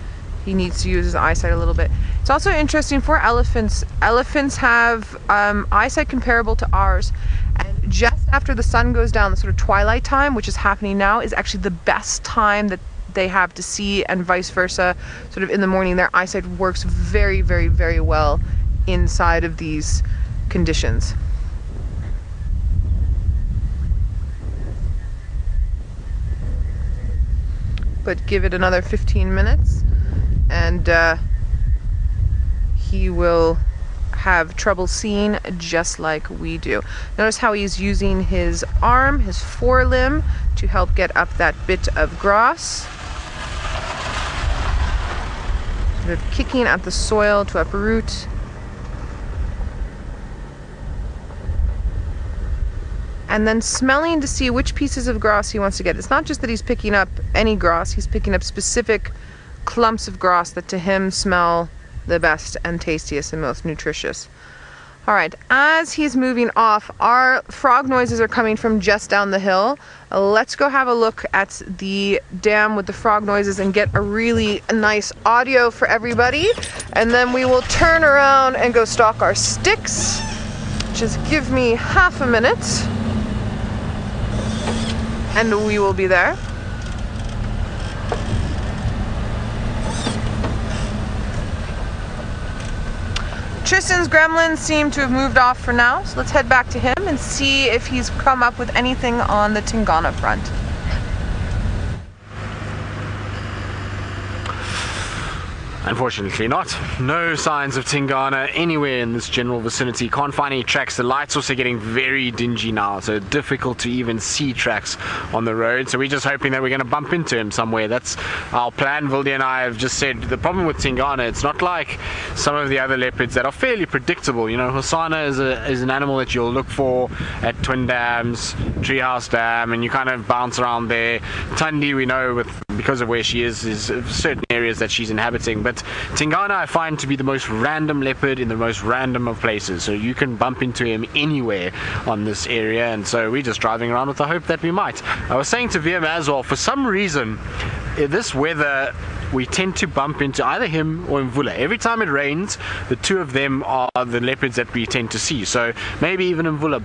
he needs to use his eyesight a little bit. It's also interesting for elephants. Elephants have eyesight comparable to ours. And just after the sun goes down, the sort of twilight time, which is happening now, is actually the best time that they have to see, and vice versa. Sort of in the morning, their eyesight works very, very, very well inside of these conditions. But give it another 15 minutes and he will have trouble seeing just like we do. Notice how he's using his arm, his forelimb, to help get up that bit of grass. Sort of kicking at the soil to uproot. And then smelling to see which pieces of grass he wants to get. It's not just that he's picking up any grass, he's picking up specific clumps of grass that to him smell the best and tastiest and most nutritious. All right, as he's moving off, our frog noises are coming from just down the hill. Let's go have a look at the dam with the frog noises and get a really nice audio for everybody. And then we will turn around and go stalk our sticks. Just give me half a minute and we will be there. Tristan's gremlins seem to have moved off for now, so let's head back to him and see if he's come up with anything on the Tingana front. Unfortunately not. No signs of Tingana anywhere in this general vicinity. Can't find any tracks. The light's also getting very dingy now, so difficult to even see tracks on the road. So we're just hoping that we're going to bump into him somewhere. That's our plan. Vildi and I have just said the problem with Tingana, it's not like some of the other leopards that are fairly predictable. You know, Hosanna is an animal that you'll look for at Twin Dams, Treehouse Dam, and you kind of bounce around there. Tundi, we know because of where she is certain areas that she's inhabiting. But Tingana I find to be the most random leopard in the most random of places. So you can bump into him anywhere on this area, and so we're just driving around with the hope that we might. I was saying to VM as well, for some reason, this weather, we tend to bump into either him or Mvula. Every time it rains, the two of them are the leopards that we tend to see. So maybe even Mvula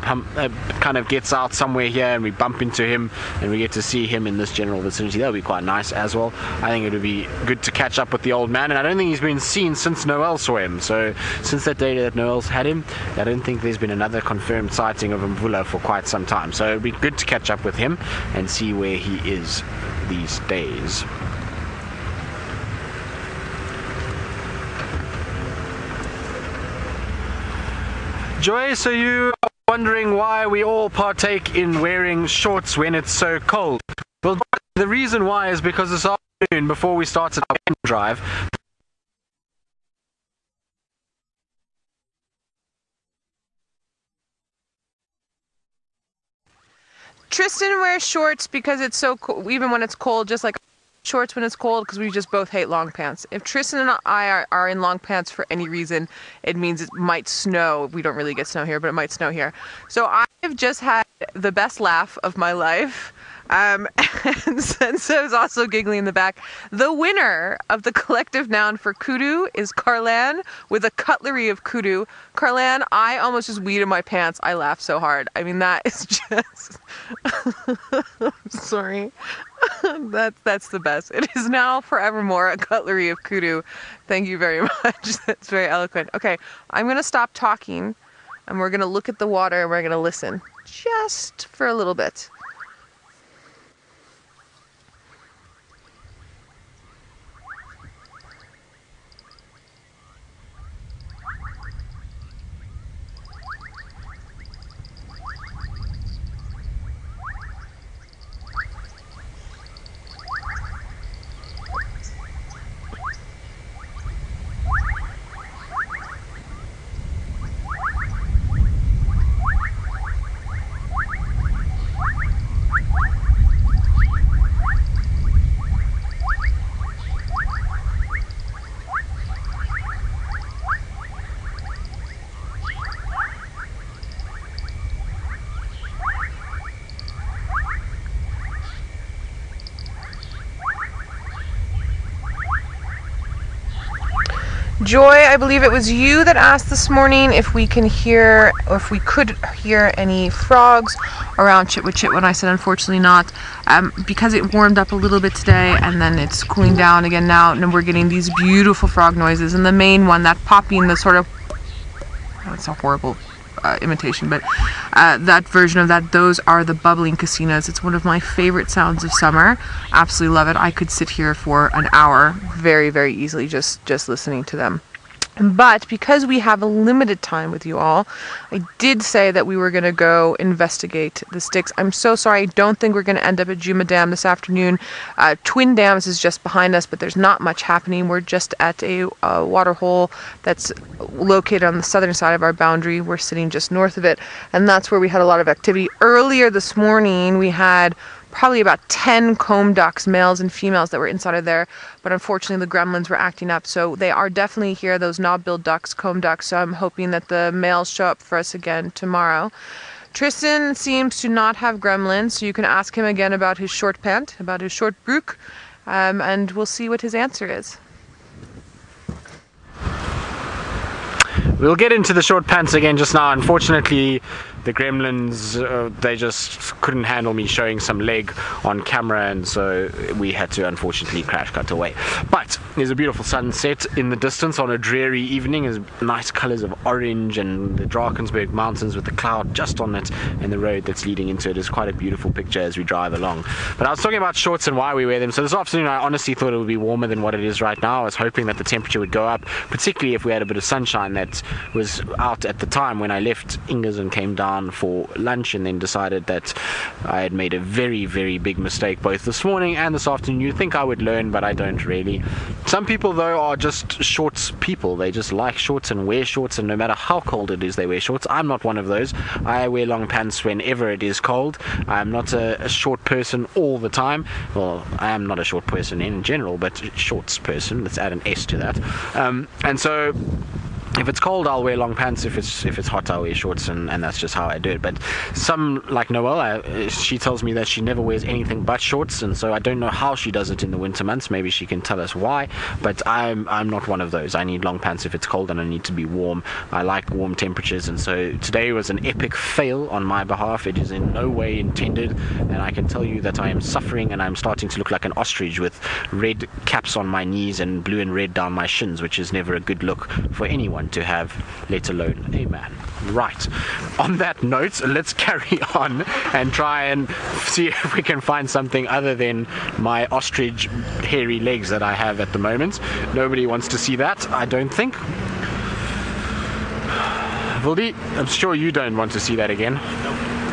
kind of gets out somewhere here and we bump into him and we get to see him in this general vicinity. That would be quite nice as well. I think it would be good to catch up with the old man, and I don't think he's been seen since Noel saw him. So since that day that Noel's had him, I don't think there's been another confirmed sighting of Mvula for quite some time. So it would be good to catch up with him and see where he is these days. Joy, so you are wondering why we all partake in wearing shorts when it's so cold. Well, the reason why is because this afternoon, before we started our drive, Tristan wears shorts because it's so cool, even when it's cold, just like shorts when it's cold, because we just both hate long pants. If Tristan and I are in long pants for any reason, it means it might snow. We don't really get snow here, but it might snow here. So I've just had the best laugh of my life. And Senso's also giggling in the back. The winner of the collective noun for kudu is Carlan with a cutlery of kudu. Carlan, I almost just weed in my pants. I laughed so hard. I mean, that is just... Sorry. That's the best. It is now forevermore a cutlery of kudu. Thank you very much. That's very eloquent. Okay, I'm going to stop talking and we're going to look at the water and we're going to listen just for a little bit. Joy, I believe it was you that asked this morning if we can hear, or if we could hear any frogs around Chitwa, and I said unfortunately not, because it warmed up a little bit today and then it's cooling down again now, and we're getting these beautiful frog noises, and the main one, that popping, the sort of, oh, it's a horrible imitation, but that version of that, those are the bubbling casinos. It's one of my favorite sounds of summer. Absolutely love it. I could sit here for an hour very, very easily just listening to them. But because we have a limited time with you all, I did say that we were going to go investigate the sticks. I'm so sorry. I don't think we're going to end up at Djuma Dam this afternoon. Twin Dams is just behind us, but there's not much happening. We're just at a water hole that's located on the southern side of our boundary. We're sitting just north of it, and that's where we had a lot of activity. Earlier this morning, we had probably about 10 comb ducks, males and females, that were inside of there, but unfortunately the gremlins were acting up, so they are definitely here, those knob-billed ducks, comb ducks, so I'm hoping that the males show up for us again tomorrow. Tristan seems to not have gremlins, so you can ask him again about his short pant, about his short broek, and we'll see what his answer is. We'll get into the short pants again just now. Unfortunately, the gremlins, they just couldn't handle me showing some leg on camera, and so we had to unfortunately crash cut away. But there's a beautiful sunset in the distance on a dreary evening. There's nice colors of orange, and the Drakensberg Mountains with the cloud just on it, and the road that's leading into it is quite a beautiful picture as we drive along. But I was talking about shorts and why we wear them. So this afternoon I honestly thought it would be warmer than what it is right now. I was hoping that the temperature would go up, particularly if we had a bit of sunshine that was out at the time when I left Inga's and came down for lunch, and then decided that I had made a very, very big mistake both this morning and this afternoon. You'd think I would learn, but I don't really. Some people though are just shorts people. They just like shorts and wear shorts, and no matter how cold it is they wear shorts. I'm not one of those. I wear long pants whenever it is cold. I'm not a short person all the time. Well, I am not a short person in general, but shorts person. Let's add an S to that. And so if it's cold, I'll wear long pants. If it's hot, I'll wear shorts, and that's just how I do it. But some, like Noelle, she tells me that she never wears anything but shorts, and so I don't know how she does it in the winter months. Maybe she can tell us why. But I'm not one of those. I need long pants if it's cold, and I need to be warm. I like warm temperatures, and so today was an epic fail on my behalf. It is in no way intended, and I can tell you that I am suffering, and I'm starting to look like an ostrich with red caps on my knees and blue and red down my shins, which is never a good look for anyone to have, let alone a man. Right, on that note, let's carry on and try and see if we can find something other than my ostrich hairy legs that I have at the moment. Nobody wants to see that, I don't think. Vildi, I'm sure you don't want to see that again.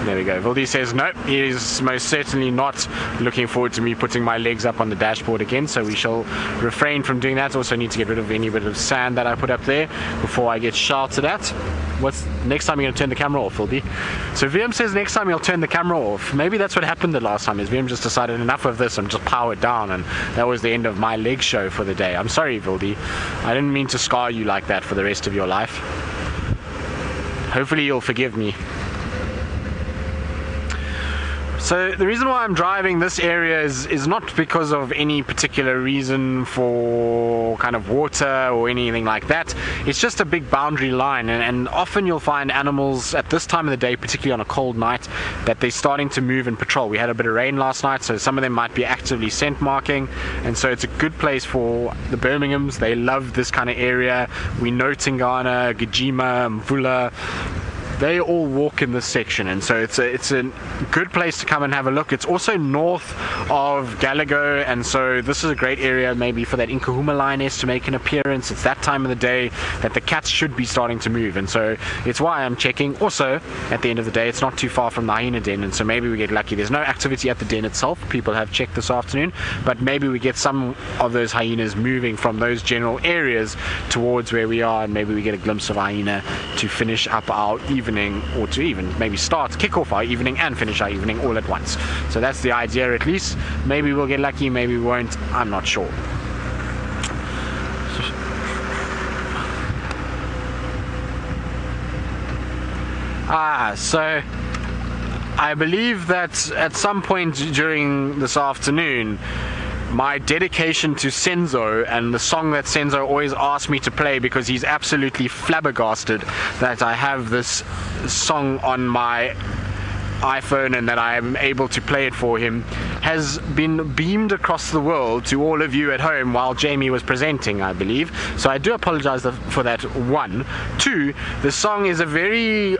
There we go. Vildi says no, he is most certainly not looking forward to me putting my legs up on the dashboard again, so we shall refrain from doing that. Also need to get rid of any bit of sand that I put up there before I get shouted at. What's next time you're gonna turn the camera off, Philby? So VM says next time he'll turn the camera off. Maybe that's what happened the last time, is VM just decided enough of this and just powered down, and that was the end of my leg show for the day. I'm sorry, Vildy. I didn't mean to scar you like that for the rest of your life. Hopefully you'll forgive me. So the reason why I'm driving this area is not because of any particular reason for kind of water or anything like that. It's just a big boundary line, and often you'll find animals at this time of the day, particularly on a cold night, that they're starting to move and patrol. We had a bit of rain last night, so some of them might be actively scent marking, and so it's a good place for the Birminghams. They love this kind of area. We know Tingana, Djuma, Mvula. They all walk in this section, and so it's a good place to come and have a look. It's also north of Gallagher, and so this is a great area maybe for that Inkahuma lioness to make an appearance. It's that time of the day that the cats should be starting to move, and so it's why I'm checking. Also, at the end of the day, it's not too far from the hyena den, and so maybe we get lucky. There's no activity at the den itself. People have checked this afternoon, but maybe we get some of those hyenas moving from those general areas towards where we are, and maybe we get a glimpse of a hyena to finish up our evening, or to even maybe kick off our evening and finish our evening all at once. So that's the idea, at least. Maybe we'll get lucky, maybe we won't, I'm not sure. So I believe that at some point during this afternoon, my dedication to Senzo and the song that Senzo always asks me to play, because he's absolutely flabbergasted that I have this song on my iPhone and that I am able to play it for him, has been beamed across the world to all of you at home while Jamie was presenting, I believe. So I do apologize for that, one. Two, the song is a very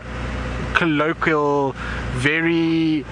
colloquial, very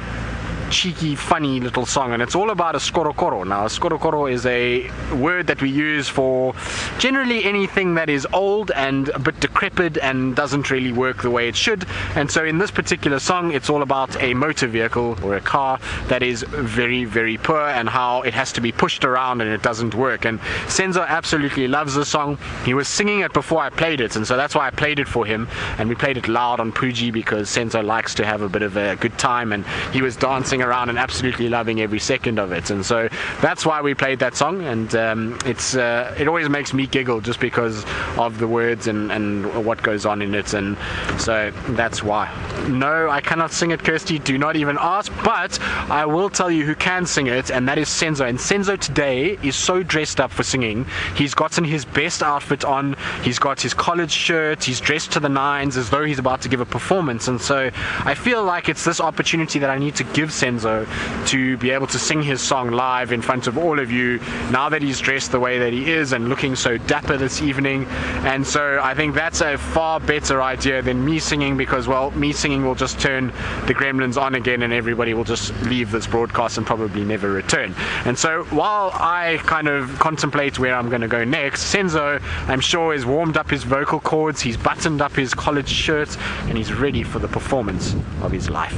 cheeky, funny little song, and it's all about a skorokoro. Now, a skorokoro is a word that we use for generally anything that is old and a bit decrepit and doesn't really work the way it should. And so in this particular song, it's all about a motor vehicle or a car that is very, very poor, and how it has to be pushed around and it doesn't work. And Senzo absolutely loves the song. He was singing it before I played it, and so that's why I played it for him, and we played it loud on Puji because Senzo likes to have a bit of a good time, and he was dancing around and absolutely loving every second of it. And so that's why we played that song, and it always makes me giggle just because of the words and what goes on in it, and so that's why. No, I cannot sing it, Kirsty, do not even ask, but I will tell you who can sing it, and that is Senzo. And Senzo today is so dressed up for singing. He's gotten his best outfit on, he's got his collared shirt, he's dressed to the nines as though he's about to give a performance, and so I feel like it's this opportunity that I need to give Senzo to be able to sing his song live in front of all of you, now that he's dressed the way that he is and looking so dapper this evening. And so I think that's a far better idea than me singing, because, well, me singing will just turn the gremlins on again and everybody will just leave this broadcast and probably never return. And so while I kind of contemplate where I'm going to go next, Senzo, I'm sure, has warmed up his vocal cords, he's buttoned up his collared shirt, and he's ready for the performance of his life.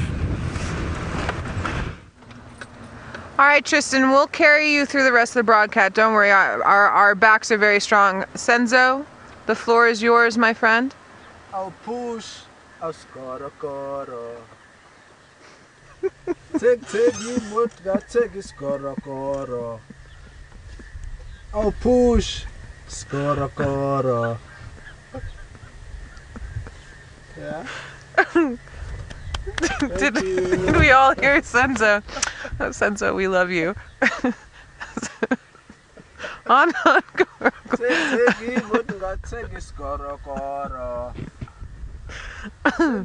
All right, Tristan, we'll carry you through the rest of the broadcast. Don't worry, our backs are very strong. Senzo, the floor is yours, my friend. I'll push, I'll skorokoro. Tegi mutka, tegi skorokoro. I'll push, skorokoro. Yeah? Did we all hear Senzo? Oh, Senzo, we love you. on, go. Tegi mutka, tegi skorokoro.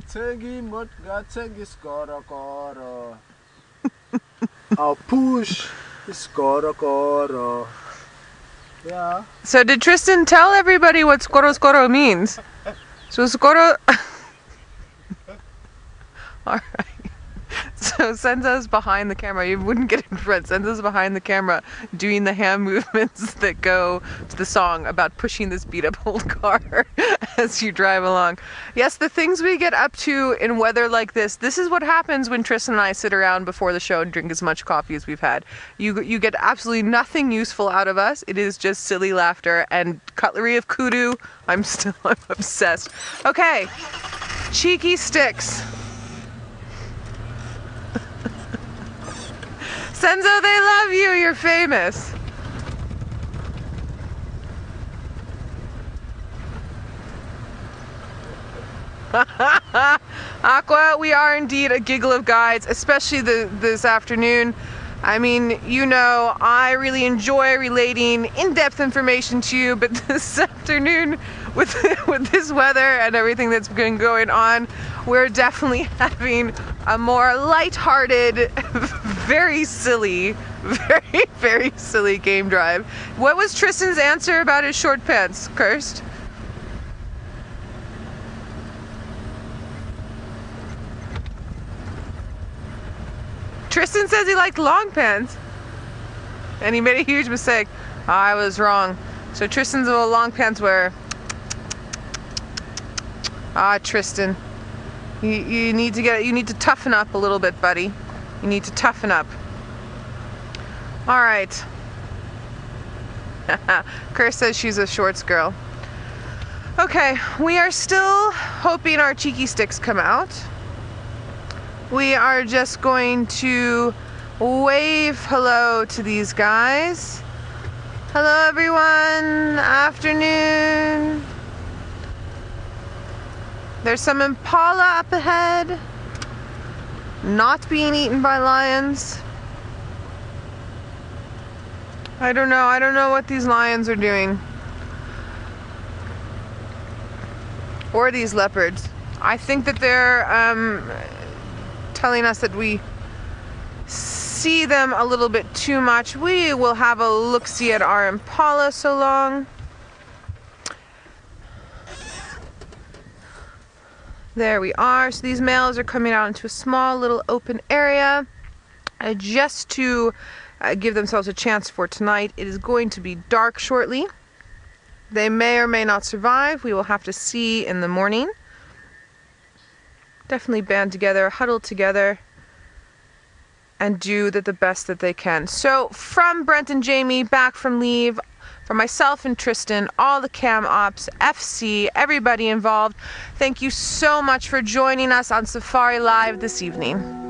Tegi mutka, tegi skorokoro. I'll push, skorokoro. Yeah. So did Tristan tell everybody what skoro means? So skoro... Alright. So Senzo's behind the camera. You wouldn't get in front. Senzo's behind the camera doing the hand movements that go to the song about pushing this beat up old car as you drive along. Yes, the things we get up to in weather like this is what happens when Tristan and I sit around before the show and drink as much coffee as we've had. You get absolutely nothing useful out of us. It is just silly laughter and cutlery of kudu. I'm obsessed. Okay. Cheeky sticks. Senzo, they love you. You're famous. Aqua, we are indeed a giggle of guides, especially this afternoon. I mean, you know, I really enjoy relating in-depth information to you, but this afternoon, with this weather and everything that's been going on, we're definitely having a more lighthearted, very silly, very silly game drive. What was Tristan's answer about his short pants, Kirst? Tristan says he liked long pants. And he made a huge mistake. I was wrong. So Tristan's a long pants wearer. Tristan. You need to toughen up a little bit, buddy. You need to toughen up. Alright. Kerr says she's a shorts girl. Okay, we are still hoping our cheeky sticks come out. We are just going to wave hello to these guys. Hello everyone, afternoon. There's some impala up ahead, not being eaten by lions. I don't know what these lions are doing. Or these leopards. I think that they're telling us that we see them a little bit too much. We will have a look-see at our impala so long. There we are. So these males are coming out into a small little open area just to give themselves a chance for tonight. It is going to be dark shortly. They may or may not survive. We will have to see in the morning. Definitely band together, huddle together, and do the best that they can. So from Brent and Jamie, back from leave, from myself and Tristan, all the cam ops, FC, everybody involved, thank you so much for joining us on Safari Live this evening.